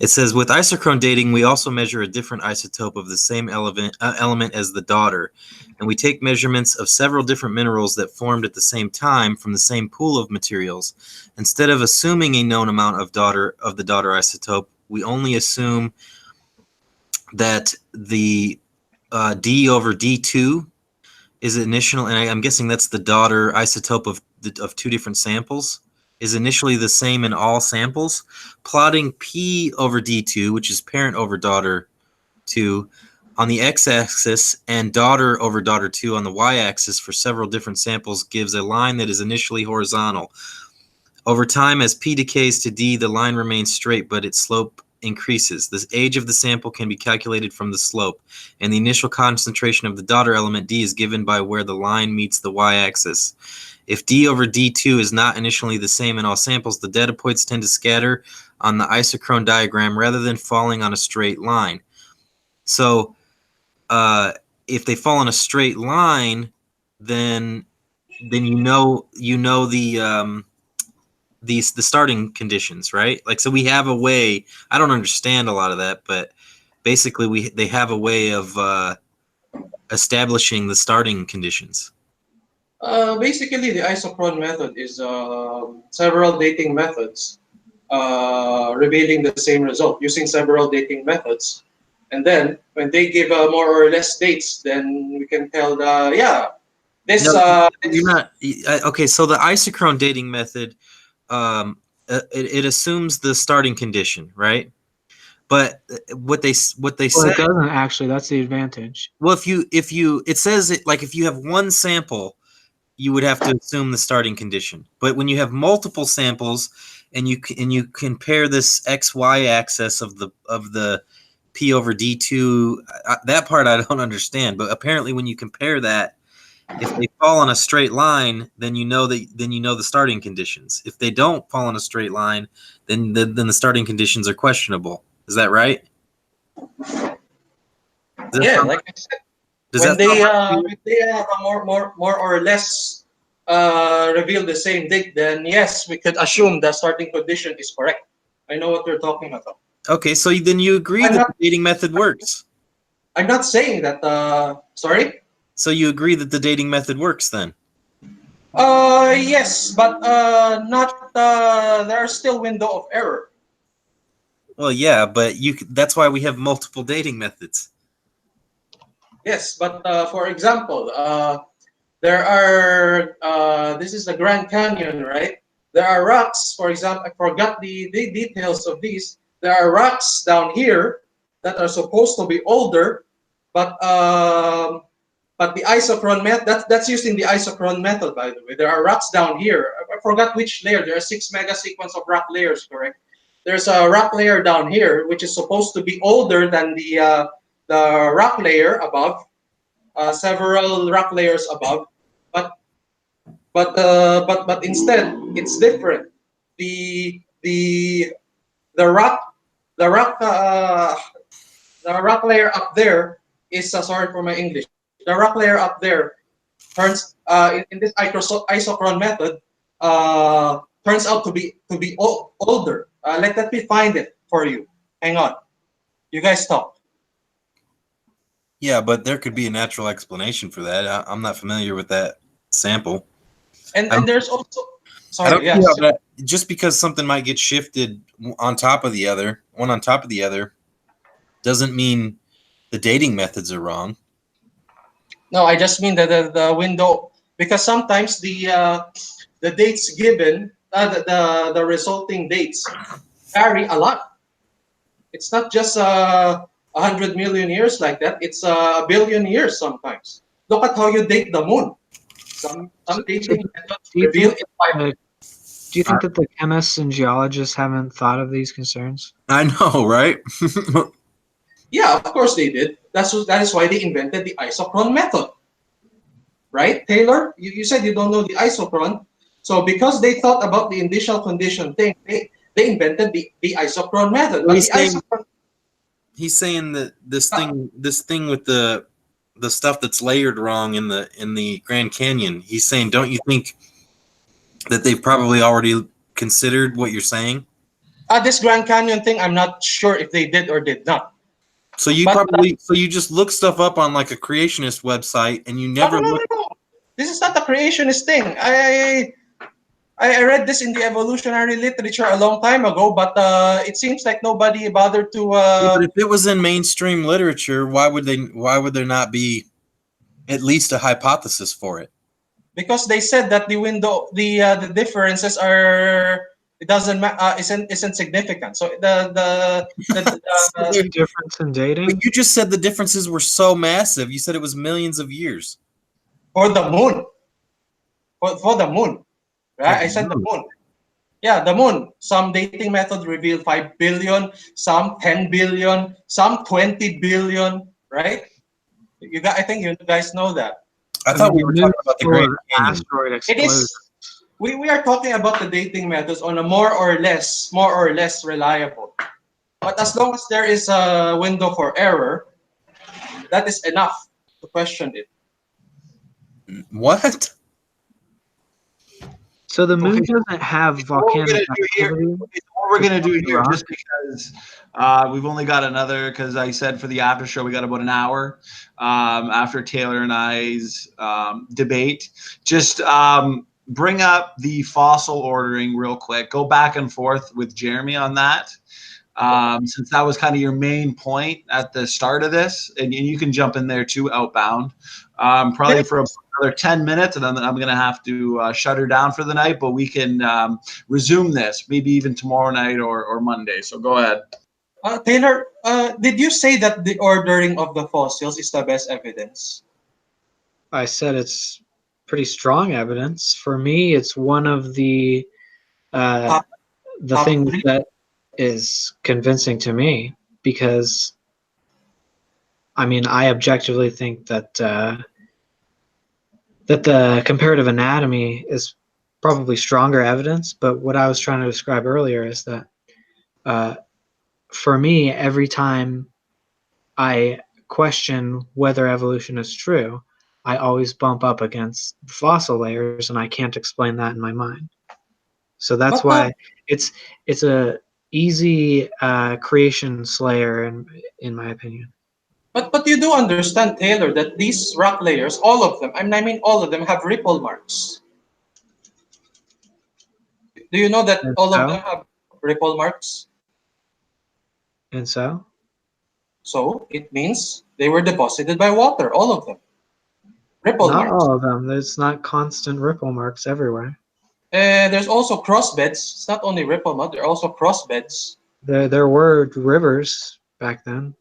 It says, with isochrone dating, we also measure a different isotope of the same element as the daughter, and we take measurements of several different minerals that formed at the same time from the same pool of materials. Instead of assuming a known amount of the daughter isotope, we only assume that the D over D2 is initial, and I'm guessing that's the daughter isotope of two different samples, is initially the same in all samples. Plotting P over D2, which is parent over daughter 2, on the x-axis and daughter over daughter 2 on the y-axis for several different samples gives a line that is initially horizontal. Over time, as P decays to D, the line remains straight, but its slope increases. The age of the sample can be calculated from the slope, and the initial concentration of the daughter element D is given by where the line meets the y-axis. If D over D2 is not initially the same in all samples, the data points tend to scatter on the isochrone diagram rather than falling on a straight line. So if they fall on a straight line, then you know the starting conditions, right? Like, so we have a way. I don't understand a lot of that, but basically they have a way of establishing the starting conditions. Basically, the isochrone method is several dating methods revealing the same result using several dating methods. And then when they give more or less dates, then we can tell this. No, you're not okay. So the isochrone dating method, it assumes the starting condition, right? But what they say, it doesn't actually. That's the advantage. Well, it says it like if you have one sample, you would have to assume the starting condition. But when you have multiple samples and you compare this XY axis of the P over D2, that part I don't understand. But apparently, when you compare that, if they fall on a straight line, then you know the starting conditions. If they don't fall on a straight line, then the starting conditions are questionable. Is that right? Yeah, like I said. When they more or less reveal the same date, then yes, we could assume the starting condition is correct. I know what you're talking about. Okay, so then you agree I'm that not- the dating method works. I'm not saying that. Sorry. So you agree that the dating method works then? Yes, but not. There are still window of error. Well, yeah, but that's why we have multiple dating methods. Yes, but for example, there are. This is the Grand Canyon, right? There are rocks. For example, I forgot the details of these. There are rocks down here that are supposed to be older, but the isochron method, that's used in the isochron method, by the way. There are rocks down here. I forgot which layer. There are 6 mega sequence of rock layers, correct? There's a rock layer down here which is supposed to be older than the rock layer above, several rock layers above, but but instead it's different. The the the rock the rock the rock layer up there is sorry for my English. The rock layer up there turns in this isochron method turns out to be older. Let me find it for you. Hang on. You guys talk. Yeah, but there could be a natural explanation for that. I'm not familiar with that sample. And there's also I don't sorry, see yes. how that just because something might get shifted on top of the other, one on top of the other, doesn't mean the dating methods are wrong. No, I just mean that the window, because sometimes the dates given, the resulting dates vary a lot. It's not just 100 million years like that. It's a billion years sometimes. Look at how you date the moon. Some dating methods Do you reveal think, it by do you think that the chemists and geologists haven't thought of these concerns? I know, right? yeah, of course they did. That is why they invented the isochron method. Right, Taylor? You said you don't know the isochron. So because they thought about the initial condition thing, they invented the isochron method. Well, But the isochron, he's saying that this thing with the stuff that's layered wrong in the Grand Canyon. He's saying, don't you think that they've probably already considered what you're saying? this Grand Canyon thing, I'm not sure if they did or did not. So you But, so you just look stuff up on like a creationist website and you never look. No. This is not a creationist thing. I read this in the evolutionary literature a long time ago, but it seems like nobody bothered to. Yeah, but if it was in mainstream literature, why would there not be at least a hypothesis for it? Because they said that the differences are isn't significant. So The difference in dating? But you just said the differences were so massive. You said it was millions of years. for the moon, for the moon, right? I said the moon. Yeah, the moon. Some dating method reveal 5 billion, some 10 billion, some 20 billion, right? I think you guys know that. I thought we were talking about the Grand Canyon. Asteroid It explosion. is. We are talking about the dating methods on a more or less reliable. But as long as there is a window for error, that is enough to question it. What? So the moon doesn't have What we're volcanic gonna do here, activity. what we're gonna do here, Rock. just because we've only got another, because I said for the after show we got about an hour after Taylor and I's debate. Just bring up the fossil ordering real quick. Go back and forth with Jeremy on that, since that was kind of your main point at the start of this, and you can jump in there too, Outbound. Probably for another 10 minutes, and then I'm going to have to shut her down for the night, but we can resume this maybe even tomorrow night or Monday. So go ahead. Taylor, did you say that the ordering of the fossils is the best evidence? I said it's pretty strong evidence. For me, it's one of the Top things three? that is convincing to me, because I mean, I objectively think that that the comparative anatomy is probably stronger evidence. But what I was trying to describe earlier is that for me, every time I question whether evolution is true, I always bump up against fossil layers, and I can't explain that in my mind. So that's why it's a easy creation slayer, in my opinion. But you do understand, Taylor, that these rock layers, all of them, I mean all of them, have ripple marks. Do you know that And all of so, them have ripple marks? and so, So it means they were deposited by water, all of them. Ripple not marks. all of them. There's not constant ripple marks everywhere. There's also cross beds. It's not only ripple marks, there are also cross beds. There were rivers back then,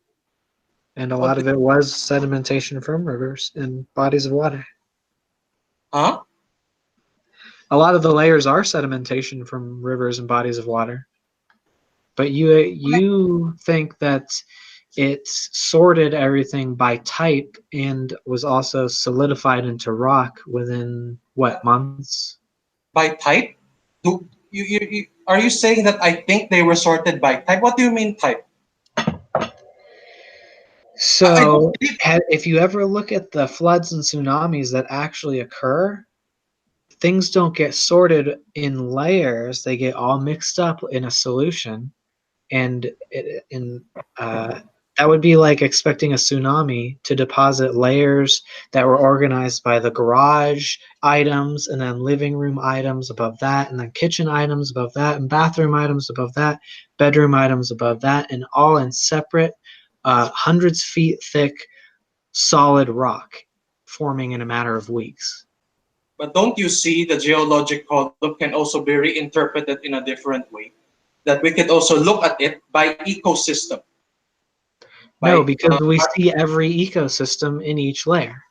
and a lot What? of it was sedimentation from rivers and bodies of water. Huh? A lot of the layers are sedimentation from rivers and bodies of water. But you think that it sorted everything by type and was also solidified into rock within what, months? By type? Do are you saying that I think they were sorted by type? What do you mean type? I don't So, believe. if you ever look at the floods and tsunamis that actually occur, things don't get sorted in layers. They get all mixed up in a solution. And that would be like expecting a tsunami to deposit layers that were organized by the garage items, and then living room items above that, and then kitchen items above that, and bathroom items above that, bedroom items above that, and all in separate hundreds feet thick solid rock forming in a matter of weeks. But don't you see the geologic column can also be reinterpreted in a different way? That we could also look at it by ecosystem. No, By because we see every ecosystem in each layer.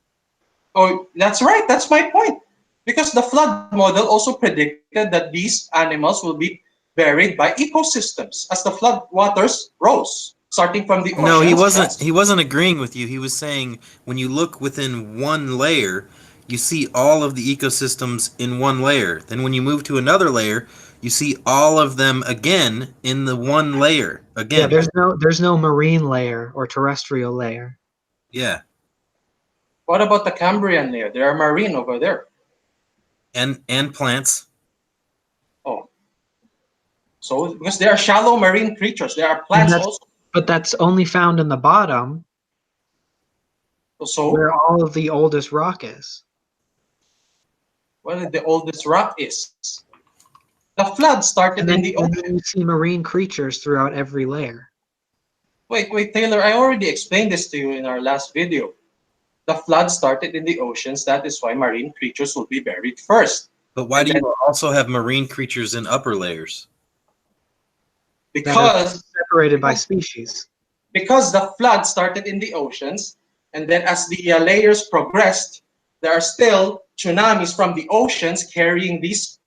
oh, that's right. That's my point. Because the flood model also predicted that these animals will be buried by ecosystems as the flood waters rose, starting from the oceans. No, he wasn't. Yes. He wasn't agreeing with you. He was saying when you look within one layer, you see all of the ecosystems in one layer. Then when you move to another layer, you see all of them again in the one layer Yeah, again. there's no marine layer or terrestrial layer. Yeah, What about the Cambrian layer? There are marine over there. and plants. Oh, so because there are shallow marine creatures, there are And plants that's, also. but that's only found in the bottom So where all of the oldest rock is. where the oldest rock is. The flood started And then, in the and ocean. then you see marine creatures throughout every layer. Wait, Taylor, I already explained this to you in our last video. The flood started in the oceans. That is why marine creatures will be buried first. But why And do then you also have marine creatures in upper layers? That are because separated by species. because the flood started in the oceans, and then as the layers progressed, there are still tsunamis from the oceans carrying these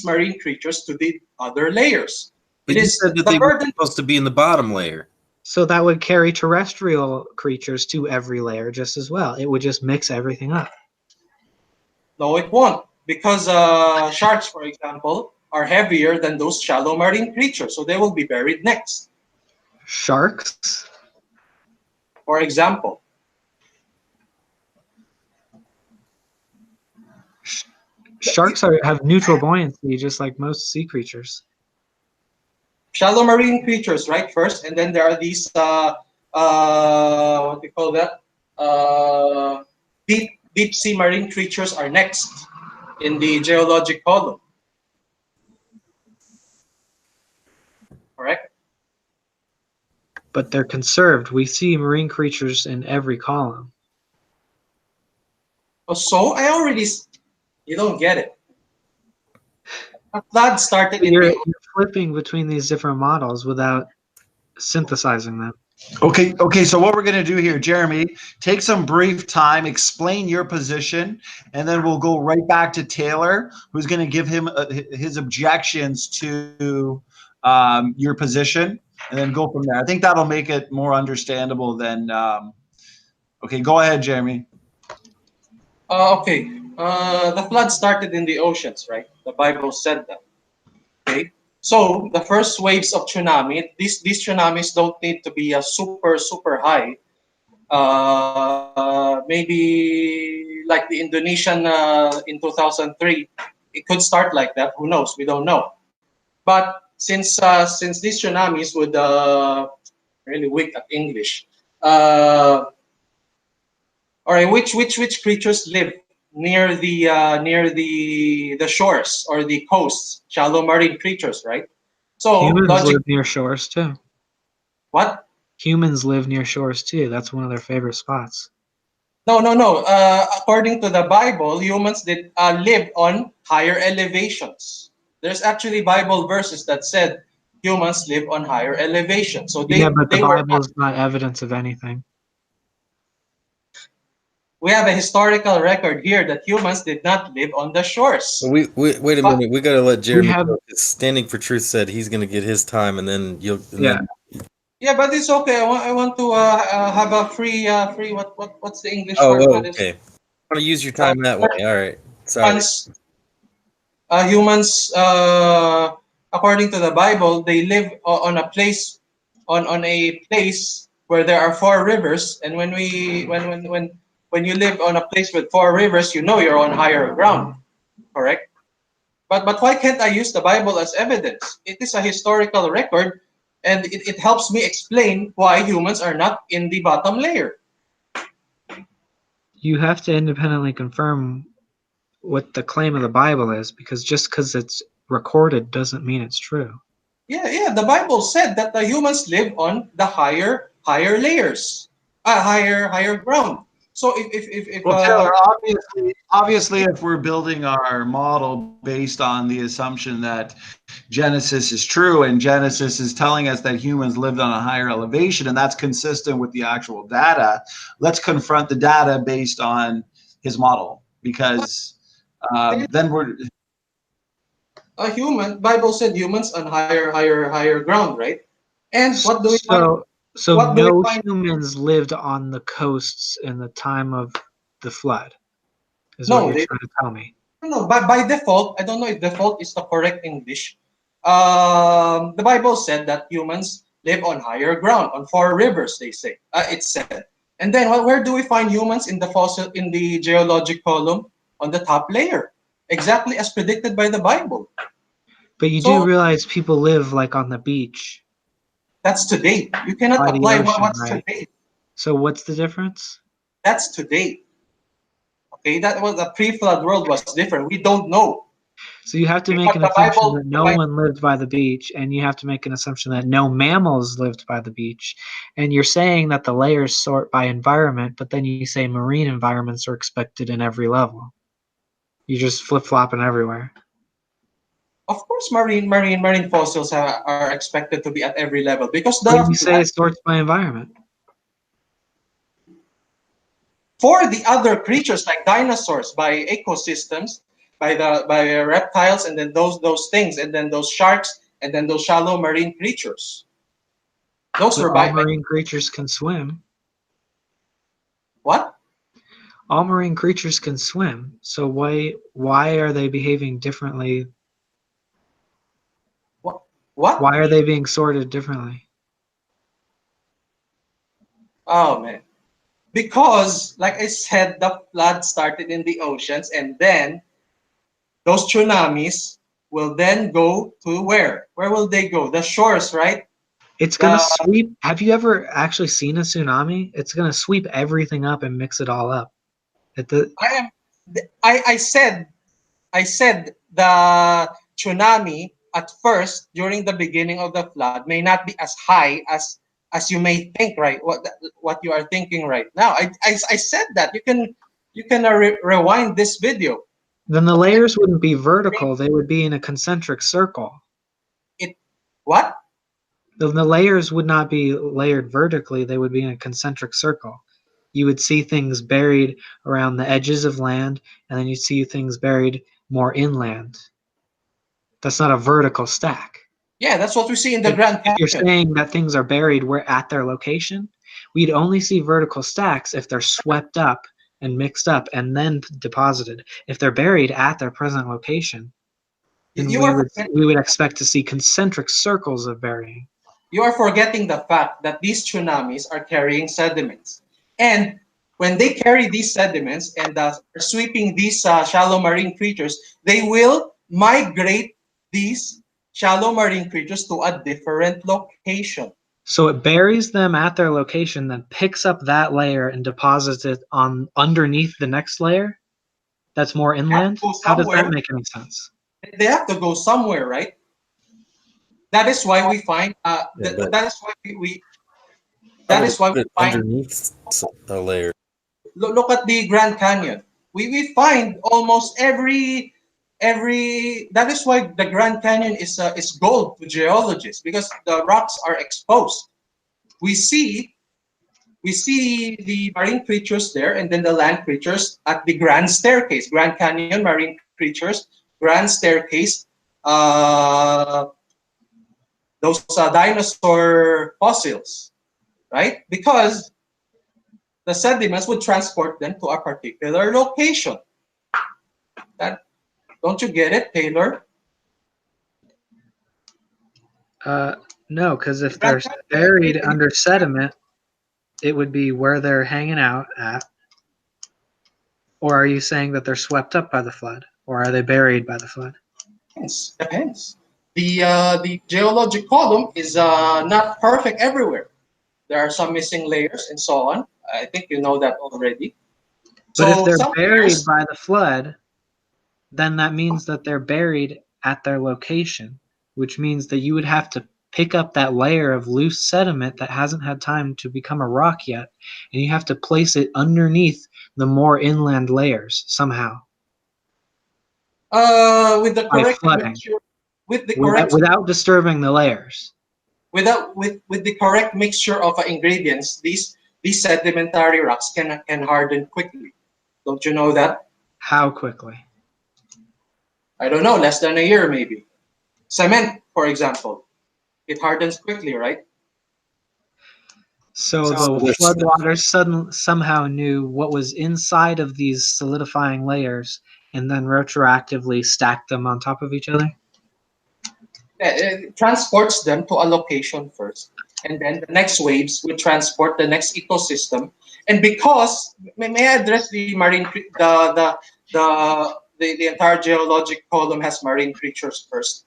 marine creatures to the other layers. But It you is said that the they were burden. supposed to be in the bottom layer. So that would carry terrestrial creatures to every layer just as well. It would just mix everything up. No, it won't, because sharks, for example, are heavier than those shallow marine creatures, so they will be buried next. Sharks? For example, Sharks have neutral buoyancy just like most sea creatures. shallow marine creatures, right? First, and then there are these what do you call that? Deep sea marine creatures are next in the geologic column. Correct? But they're conserved. We see marine creatures in every column. Oh, so I already you don't get it. The flood started in You're the flipping between these different models without synthesizing them. Okay. So what we're going to do here, Jeremy, take some brief time, explain your position, and then we'll go right back to Taylor, who's going to give him his objections to your position, and then go from there. I think that'll make it more understandable than. Okay, go ahead, Jeremy. okay. The flood started in the oceans, right? The Bible said that. Okay. So the first waves of tsunami, these tsunamis don't need to be a super high. Maybe like the Indonesian in 2003, it could start like that. Who knows? We don't know. But since these tsunamis would really weak at English. All right, which creatures live near the shores or the coasts? Shallow marine creatures, right? So Humans logic. live near shores too. What? Humans live near shores too. That's one of their favorite spots. No. According to the Bible, humans did live on higher elevations. There's actually Bible verses that said humans live on higher elevations. So Yeah, but the they were Bible not. is not evidence of anything. We have a historical record here that humans did not live on the shores. We wait a But minute. We gotta let We Jeremy have, go. 'Cause Standing for Truth said he's gonna get his time, and then you'll. And yeah. then, yeah, but it's okay. I want to have a free what's the English word for this? okay. Want to use your Uh, time that way? All right. Sorry. humans, humans, according to the Bible, they live on a place, on a place where there are four rivers. And when you live on a place with four rivers, you know you're on higher ground, correct? But why can't I use the Bible as evidence? It is a historical record, and it helps me explain why humans are not in the bottom layer. You have to independently confirm what the claim of the Bible is, because just because it's recorded doesn't mean it's true. Yeah. The Bible said that the humans live on the higher layers, higher ground. So if Well, Taylor, obviously, if we're building our model based on the assumption that Genesis is true and Genesis is telling us that humans lived on a higher elevation, and that's consistent with the actual data, let's confront the data based on his model, because then we're a human, Bible said humans on higher ground, right? And what do we find? So What do we no find? humans lived on the coasts in the time of the flood, is what No, you're they trying to tell me. no. By default, I don't know if default is the correct English. The Bible said that humans live on higher ground, on four rivers. They say it said. And then, where do we find humans in the fossil, in the geologic column, on the top layer, exactly as predicted by the Bible? But you do So realize people live like on the beach that's today. You cannot by the apply ocean, what's right? today. So what's the difference? That's today. Okay, that was the pre-flood world was different. We don't know So you have to make because an the assumption Bible, that no one lived by the beach, and you have to make an assumption that no mammals lived by the beach. And you're saying that the layers sort by environment, but then you say marine environments are expected in every level. You just flip-flopping everywhere. of course, marine fossils are expected to be at every level because But the you say flood it sorts by environment. for the other creatures like dinosaurs by ecosystems, by reptiles, and then those things, and then those sharks, and then those shallow marine creatures. Those But were all by marine creatures can swim. what? All marine creatures can swim. So why are they behaving differently? What? What? Why are they being sorted differently? Oh man. Because, like I said, the flood started in the oceans, and then those tsunamis will then go to where? Where will they go? The shores, right? It's gonna The sweep. Have you ever actually seen a tsunami? It's gonna sweep everything up and mix it all up. At the I am. I said the tsunami at first during the beginning of the flood may not be as high as you may think, right? What you are thinking right now. I said that you can rewind this video. then the Okay, layers wouldn't be vertical; they would be in a concentric circle. it what? Then the layers would not be layered vertically; they would be in a concentric circle. You would see things buried around the edges of land, and then you'd see things buried more inland. That's not a vertical stack. Yeah, that's what we see in the If, Grand if you're Canyon. saying that things are buried where at their location, we'd only see vertical stacks if they're swept up and mixed up and then deposited. If they're buried at their present location, then You we are would forgetting, we would expect to see concentric circles of burying. you are forgetting the fact that these tsunamis are carrying sediments, and when they carry these sediments and are sweeping these shallow marine creatures, they will migrate these shallow marine creatures to a different location. So it buries them at their location, then picks up that layer and deposits it on underneath the next layer that's more inland. Go How does that somewhere. make any sense? They have to go somewhere, right? That is why we find. That is why we. That is why we find. underneath a layer. Look at the Grand Canyon. We find almost every. That is why the Grand Canyon is gold to geologists, because the rocks are exposed. We see the marine creatures there, and then the land creatures at the Grand Staircase, Grand Canyon marine creatures, Grand Staircase. Those dinosaur fossils, right? Because the sediments would transport them to a particular location. That, don't you get it, Taylor? No, because if they're buried under sediment, it would be where they're hanging out at. Or are you saying that they're swept up by the flood? Or are they buried by the flood? Depends. The geologic column is not perfect everywhere. There are some missing layers and so on. I think you know that already. But if they're some buried layers, by the flood, then that means that they're buried at their location, which means that you would have to pick up that layer of loose sediment that hasn't had time to become a rock yet, and you have to place it underneath the more inland layers somehow. with the By correct flooding. mixture, with the correct without disturbing the layers. with the correct mixture of ingredients, these sedimentary rocks can harden quickly. Don't you know that? How quickly? I don't know, less than a year maybe. Cement, for example, it hardens quickly, right? So the floodwaters somehow knew what was inside of these solidifying layers and then retroactively stacked them on top of each other? It transports them to a location first, and then the next waves will transport the next ecosystem. And because may I address the marine the entire geologic column has marine creatures first.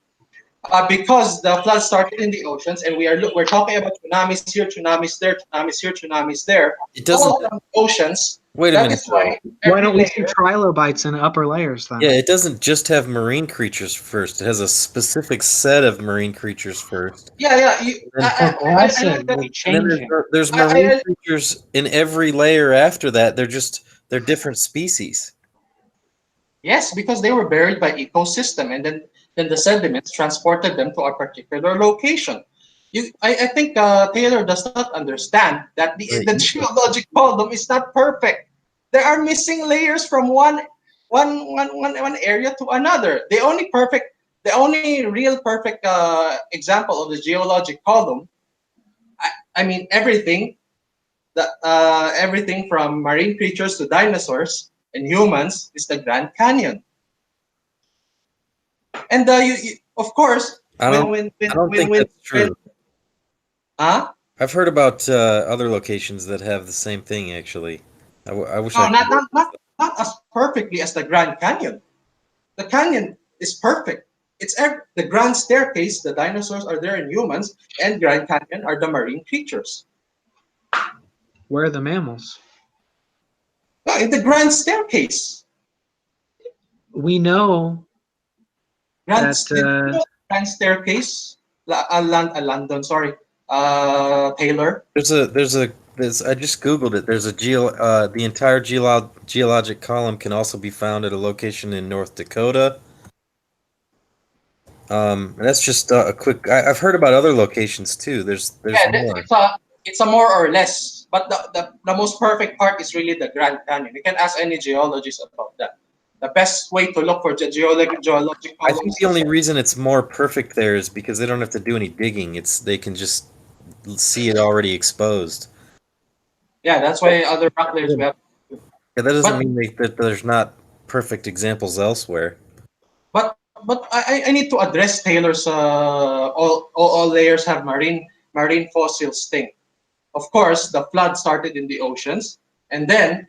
Because the flood started in the oceans, and we're talking about tsunamis here, tsunamis there, tsunamis here, tsunamis there. It doesn't. All from the oceans. Wait a That minute. is why. Why don't we see layer- trilobites in upper layers then? Yeah, it doesn't just have marine creatures first. It has a specific set of marine creatures first. Yeah. I said that- we're And then changing. there's marine creatures in every layer after that. They're different species. Yes, because they were buried by ecosystem, and then the sediments transported them to a particular location. I think Taylor does not understand that the geologic column is not perfect. There are missing layers from one area to another. The only real perfect example of the geologic column, I mean everything everything from marine creatures to dinosaurs and humans is the Grand Canyon. And of course, I don't think that's true. I've heard about other locations that have the same thing. Actually, I wish I could. Not as perfectly as the Grand Canyon. The canyon is perfect. The Grand Staircase, the dinosaurs are there and humans, and Grand Canyon are the marine creatures. Where are the mammals? In the Grand Staircase. We know Grand that Staircase, London. Sorry, Taylor. I just googled it. There's the entire geologic column can also be found at a location in North Dakota. That's just a quick. I've heard about other locations too. There's more. It's a more or less, but the most perfect part is really the Grand Canyon. You can ask any geologist about that. The best way to look for the geologic columns. I think the only reason it's more perfect there is because they don't have to do any digging. They can just see it already exposed. Yeah, that's why other rock layers we have. Yeah, that doesn't mean that there's not perfect examples elsewhere. But I need to address Taylor's all layers have marine fossils thing. Of course, the flood started in the oceans, and then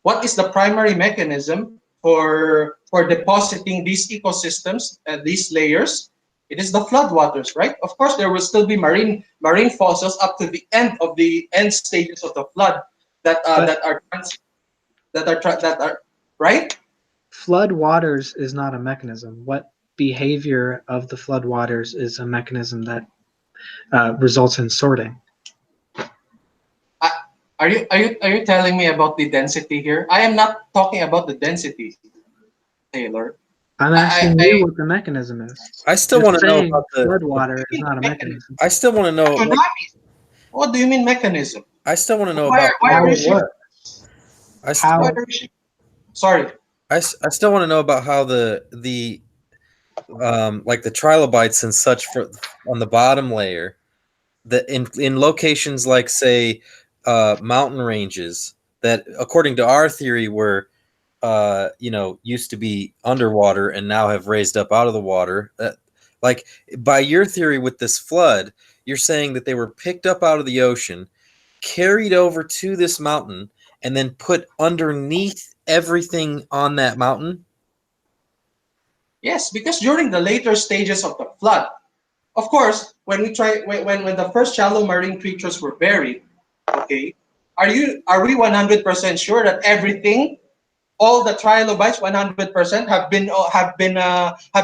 what is the primary mechanism for depositing these ecosystems, these layers? It is the floodwaters, right? Of course, there will still be marine fossils up to the end stages of the flood that are right. Flood waters is not a mechanism. What behavior of the flood waters is a mechanism that results in sorting? Are you telling me about the density here? I am not talking about the density, Taylor. I'm asking you what the mechanism is. I still Just want to know saying about the. flood water is not a mechanism. I still want to know. Tsunamis. What do you mean mechanism? I still want to know Why about. why How are we it sure? works. How Why are we sure? Sorry. I still want to know about how the like the trilobites and such for on the bottom layer, that in locations like say mountain ranges that according to our theory were used to be underwater and now have raised up out of the water. Like by your theory with this flood, you're saying that they were picked up out of the ocean, carried over to this mountain, and then put underneath everything on that mountain. Yes, because during the later stages of the flood, of course, when the first shallow marine creatures were buried, okay, are we 100% sure that everything, all the trilobites 100% have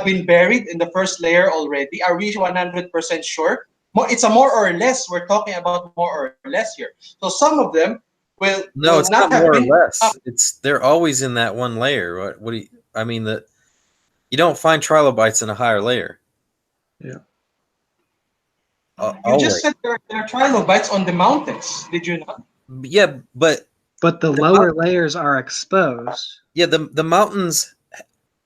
been buried in the first layer already? Are we 100% sure? It's a more or less. We're talking about more or less here. So some of them No, will it's not not have more or been less. They're always in that one layer. What do you? I mean that you don't find trilobites in a higher layer. Yeah. You just Always. said there are trilobites on the mountains. Did you not? Yeah, but the lower layers are exposed. yeah, the mountains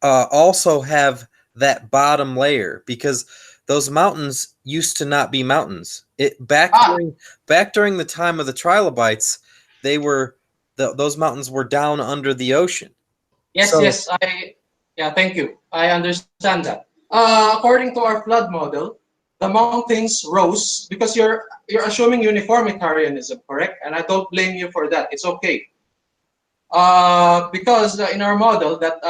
also have that bottom layer because those mountains used to not be mountains. Back during the time of the trilobites, they were those mountains were down under the ocean. Yes, So yes. Thank you. I understand that. According to our flood model, the mountains rose because you're assuming uniformitarianism, correct? And I don't blame you for that. It's okay. Because in our model that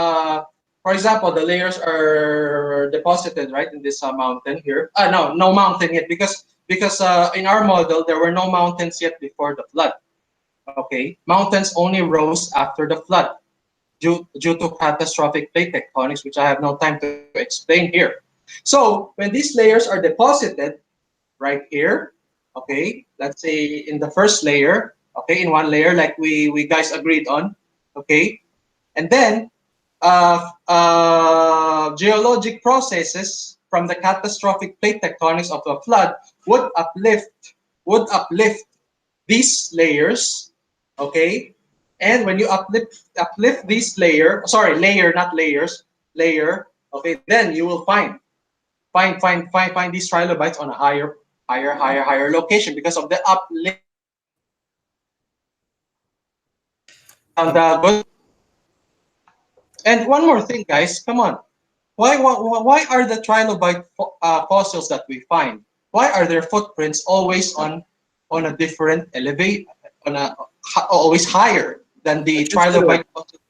for example the layers are deposited right in this mountain here. No mountain yet because in our model there were no mountains yet before the flood. Okay, mountains only rose after the flood due to catastrophic plate tectonics, which I have no time to explain here. So when these layers are deposited right here, okay, let's say in the first layer, okay, in one layer like we guys agreed on, okay, and then geologic processes from the catastrophic plate tectonics of the flood would uplift these layers, okay, and when you uplift this layer, not layers, layer, okay, then you will find these trilobites on a higher location because of the uplift. And one more thing, guys, come on. Why are the trilobite fossils that we find? Why are their footprints always on a different elevate always higher than the trilobite fossils?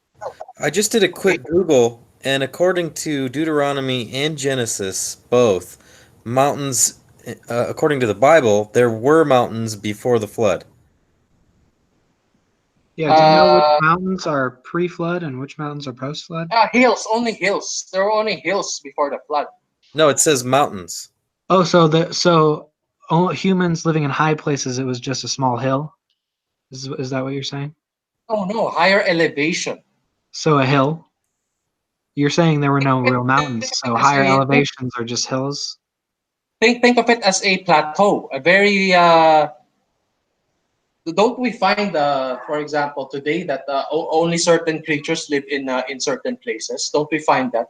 I just did a quick Google, and according to Deuteronomy and Genesis, both mountains, according to the Bible, there were mountains before the flood. Yeah, do you know which mountains are pre-flood and which mountains are post-flood? Hills, only hills. There were only hills before the flood. No, it says mountains. Oh, so humans living in high places, it was just a small hill? Is that what you're saying? Oh no, higher elevation. So a hill? You're saying there were no real mountains, so higher Think elevations are just hills? of it as a plateau, a very don't we find for example today that only certain creatures live in certain places? Don't we find that?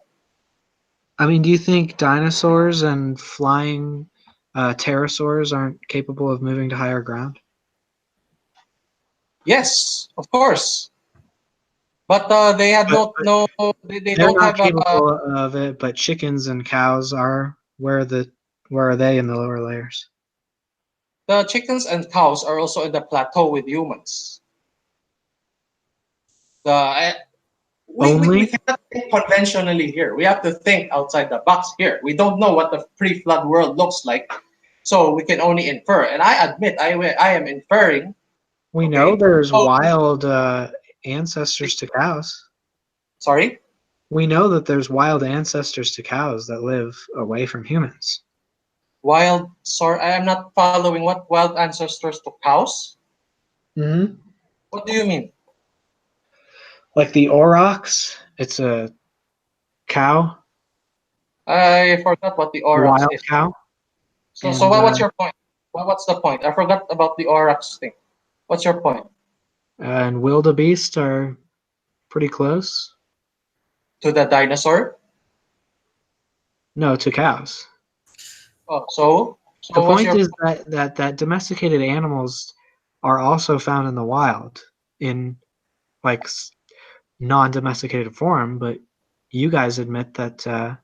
I mean, do you think dinosaurs and flying pterosaurs aren't capable of moving to higher ground? Yes, of course. But they had they They're don't not have capable of it, but chickens and cows are. Where are they in the lower layers? the chickens and cows are also in the plateau with humans. The Only? cannot think conventionally here. We have to think outside the box here. We don't know what the pre-flood world looks like, so we can only infer. And I admit, I am inferring. We Okay. know there's So, wild ancestors to cows. sorry. We know that there's wild ancestors to cows that live away from humans. Wild. Sorry, I am not following. What wild ancestors to cows? Mm-hmm. What do you mean? Like the aurochs, it's a cow, I forgot what the a aurochs wild is. cow. So And what's your point? What's the point? I forgot about the aurochs thing. What's your point? and wildebeest are pretty close. To the dinosaur? No, to cows. Oh, so The what's point your is that domesticated animals are also found in the wild in like non-domesticated form, but you guys admit that a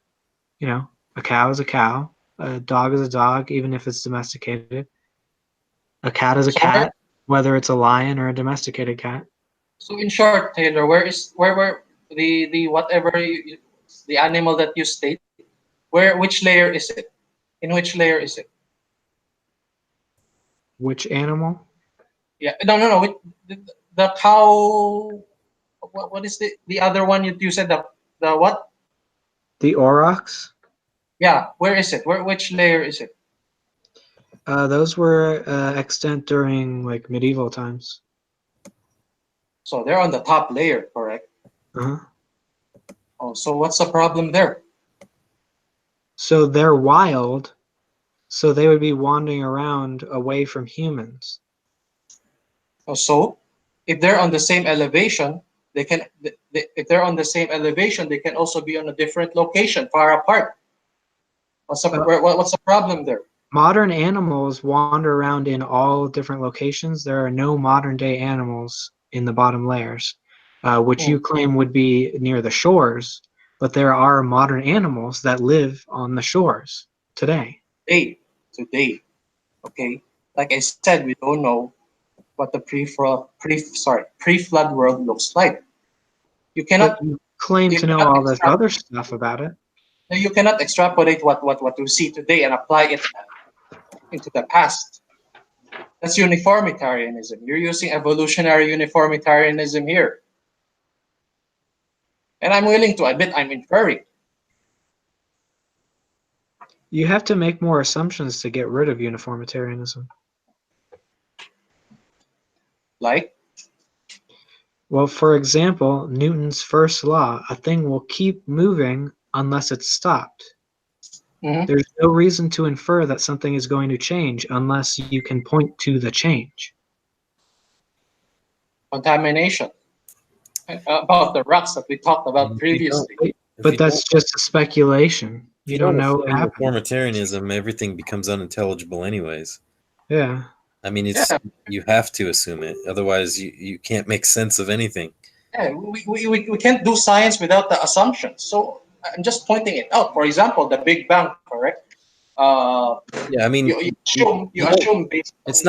cow is a cow, a dog is a dog, even if it's domesticated. A cat is a so where, cat, whether it's a lion or a domesticated cat. so in short, Taylor, where the whatever the animal that you state, which layer is it? In which layer is it? Which animal? Yeah, no. The cow. What is the other one you said the what? The aurochs. Yeah, where is it? Which layer is it? Those were extant during like medieval times. So they're on the top layer, correct? Uh-huh. Oh, so what's the problem there? So they're wild, so they would be wandering around away from humans. Oh, so if they're on the same elevation, if they're on the same elevation, they can also be on a different location, far apart. What's the problem there? Modern animals wander around in all different locations. There are no modern day animals in the bottom layers, which you claim would be near the shores, but there are modern animals that live on the shores today. Today, okay. Like I said, we don't know what the pre-flood world looks like. You But cannot you claim you to know cannot all this extrapolate, other stuff about it. you cannot extrapolate what you see today and apply it into the past. That's uniformitarianism. You're using evolutionary uniformitarianism here. And I'm willing to admit I'm inferring. You have to make more assumptions to get rid of uniformitarianism. Like, Well, for example, Newton's first law, a thing will keep moving unless it's stopped. mhm, There's no reason to infer that something is going to change unless you can point to the change. contamination. About the rocks that we talked about If you don't, previously. if But you that's don't, just a speculation. if You don't know what apply happened. uniformitarianism, everything becomes unintelligible anyways. Yeah. I mean, Yeah, you have to assume it, otherwise you can't make sense of anything. yeah, we can't do science without the assumptions. So I'm just pointing it out. For example, the Big Bang, correct? Uh, Yeah, I mean, you you don't. assume based on It's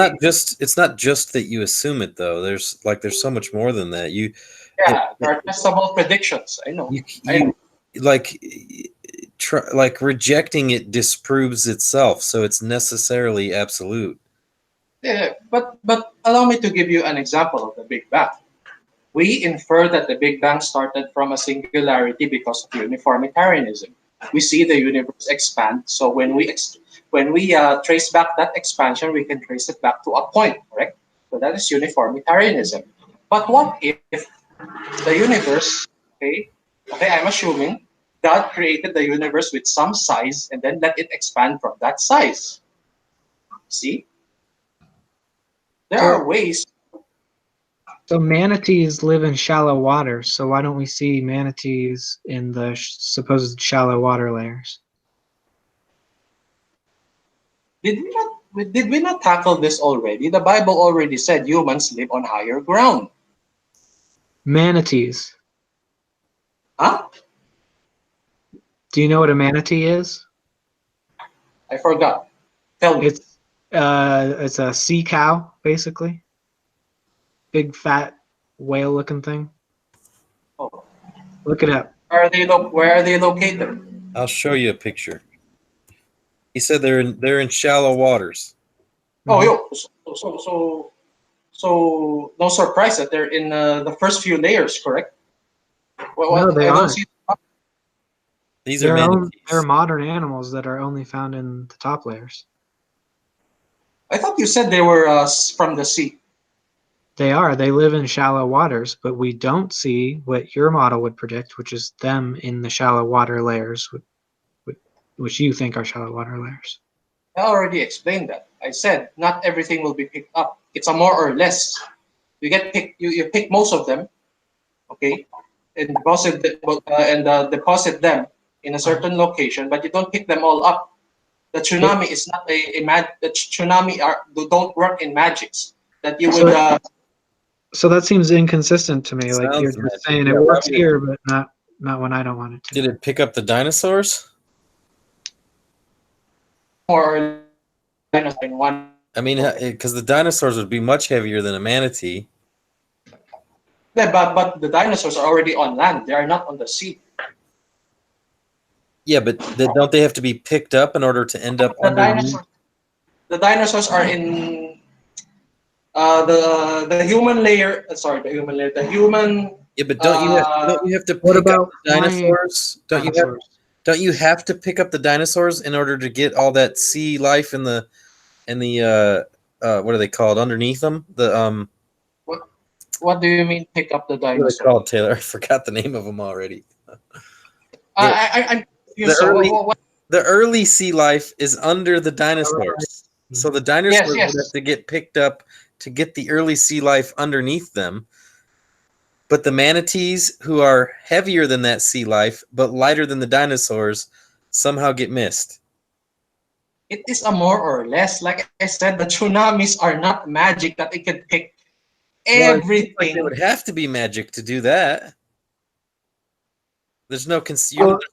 not just that you assume it though. There's so much more than that. It, yeah, there are testable predictions. I know. you like like rejecting it disproves itself, so it's necessarily absolute. Yeah, but allow me to give you an example of the Big Bang. We infer that the Big Bang started from a singularity because of uniformitarianism. We see the universe expand, so when we trace back that expansion, we can trace it back to a point, correct? So that is uniformitarianism. But what if the universe, okay, I'm assuming God created the universe with some size and then let it expand from that size. See, there are ways. So manatees live in shallow water, so why don't we see manatees in the supposed shallow water layers? Did we not tackle this already? The Bible already said humans live on higher ground. Manatees. Huh? Do you know what a manatee is? I forgot. Tell me. It's a sea cow, basically. Big fat whale looking thing. Oh. Look it up. Where are they located? I'll show you a picture. He said they're in shallow waters. Oh, Mhm. yo. So no surprise that they're in the first few layers, correct? No, they I don't aren't. see. These are They're manatees. modern animals that are only found in the top layers. I thought you said they were from the sea. They are. They live in shallow waters, but we don't see what your model would predict, which is them in the shallow water layers, which you think are shallow water layers. I already explained that. I said not everything will be picked up. It's a more or less. You pick most of them, okay, and deposit them in a certain location, but you don't pick them all up. The tsunami is not the tsunami don't work in magics that you would. So that seems inconsistent to me. Like you're Sounds just magic. saying Yeah, it why works would it- here, but not when I don't want it to. Did it pick up the dinosaurs? Or dinosaur in one. I mean, because the dinosaurs would be much heavier than a manatee. Yeah, but the dinosaurs are already on land. They are not on the sea. Yeah, but don't they have to be picked up in order to end up The underneath? dinosaurs are in the human layer. Sorry, the human layer. The human. Yeah, but don't you have to What pick up about the dinosaurs? dinosaurs? Don't you have to pick up the dinosaurs in order to get all that sea life in the what are they called underneath them? The What do you mean pick up the what are they dinosaur? called, Taylor? I forgot the name of them already. I'm confused. The So early what? the early sea life is under the dinosaurs. So the dinosaurs Yes. would have to get picked up to get the early sea life underneath them. But the manatees, who are heavier than that sea life but lighter than the dinosaurs, somehow get missed. It is a more or less. Like I said, the tsunamis are not magic that it can pick Well, it seems like everything. it would have to be magic to do that. There's no Well,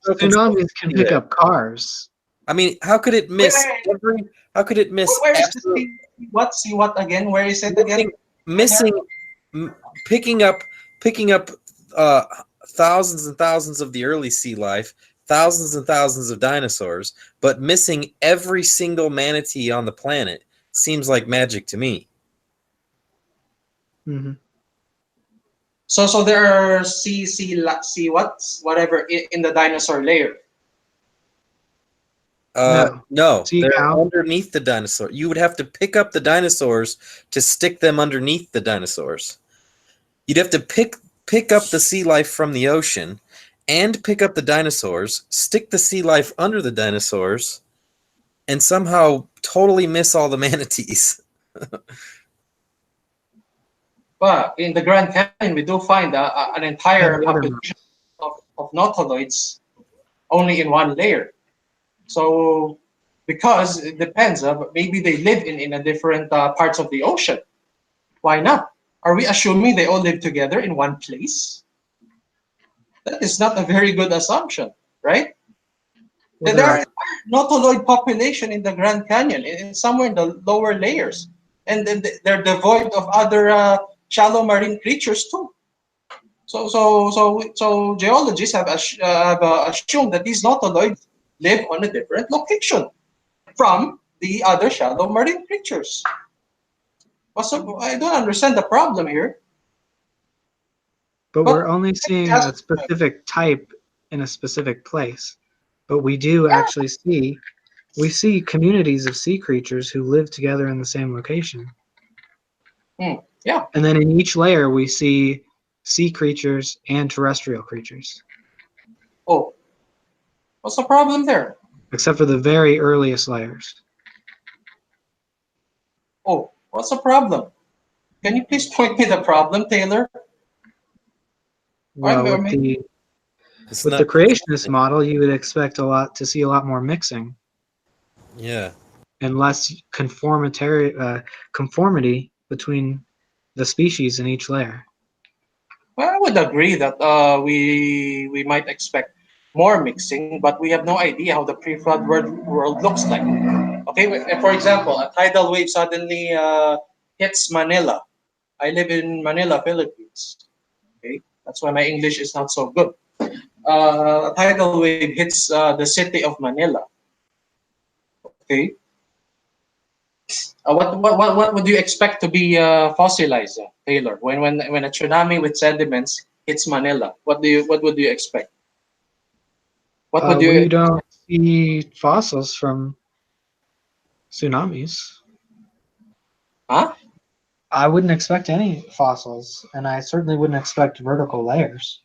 there's no tsunamis can pick there. up cars. I mean, how could it miss Wait. how could it miss Where is the absolute- what? See what again? Where is it again? missing picking up thousands and thousands of the early sea life, thousands and thousands of dinosaurs, but missing every single manatee on the planet seems like magic to me. Hmm. So there are whatever in the dinosaur layer. No, Sea they're cow. underneath the dinosaur. You would have to pick up the dinosaurs to stick them underneath the dinosaurs. You'd have to pick up the sea life from the ocean and pick up the dinosaurs, stick the sea life under the dinosaurs, and somehow totally miss all the manatees. But in the Grand Canyon, we do find an entire Yeah, population of nautiloids only in one layer. So, because it depends, maybe they live in a different parts of the ocean. Why not? Are we assuming they all live together in one place? That is not a very good assumption, right? Well, There there are are nautiloid population in the Grand Canyon, somewhere in the lower layers, and then they're devoid of other shallow marine creatures too. So geologists have assumed that these nautiloids live on a different location from the other shallow marine creatures. So I don't understand the problem here. but But we're only seeing yes, a specific type in a specific place. But we do actually see communities of sea creatures who live together in the same location. Yeah. And then in each layer we see sea creatures and terrestrial creatures. Oh, what's the problem there? Except for the very earliest layers. Oh, what's the problem? Can you please point me the problem, Taylor? Well, I mean, It's with not the creationist model, you would expect to see a lot more mixing Yeah. and less conformity between the species in each layer. well, I would agree that we might expect more mixing, but we have no idea how the pre-flood world looks like. Okay, for example, a tidal wave suddenly hits Manila. I live in Manila, Philippines. Okay, that's why my English is not so good. a tidal wave hits the city of Manila. Okay. What would you expect to be fossilized, Taylor? When a tsunami with sediments hits Manila, what would you expect? What would We you? don't see fossils from tsunamis. Huh? I wouldn't expect any fossils, and I certainly wouldn't expect vertical layers.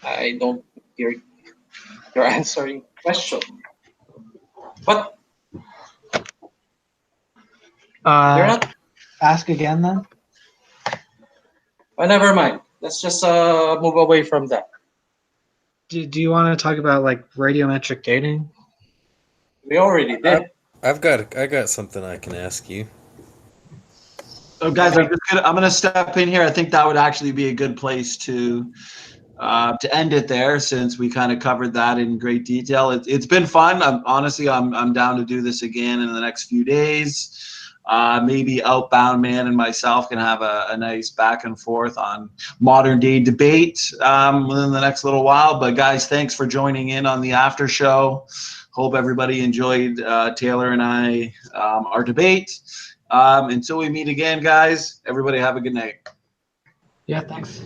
I don't hear your answering question. But you're not. Ask again then. Oh, never mind. Let's just move away from that. Do you want to talk about like radiometric dating? We already did. I got something I can ask you. So guys, I'm gonna step in here. I think that would actually be a good place to end it there, since we kind of covered that in great detail. It's been fun. I'm down to do this again in the next few days. Maybe Outbound Man and myself can have a nice back and forth on modern day debate within the next little while. But guys, thanks for joining in on the after show. Hope everybody enjoyed Taylor and I our debate. Until we meet again, guys, everybody have a good night. Yeah, thanks.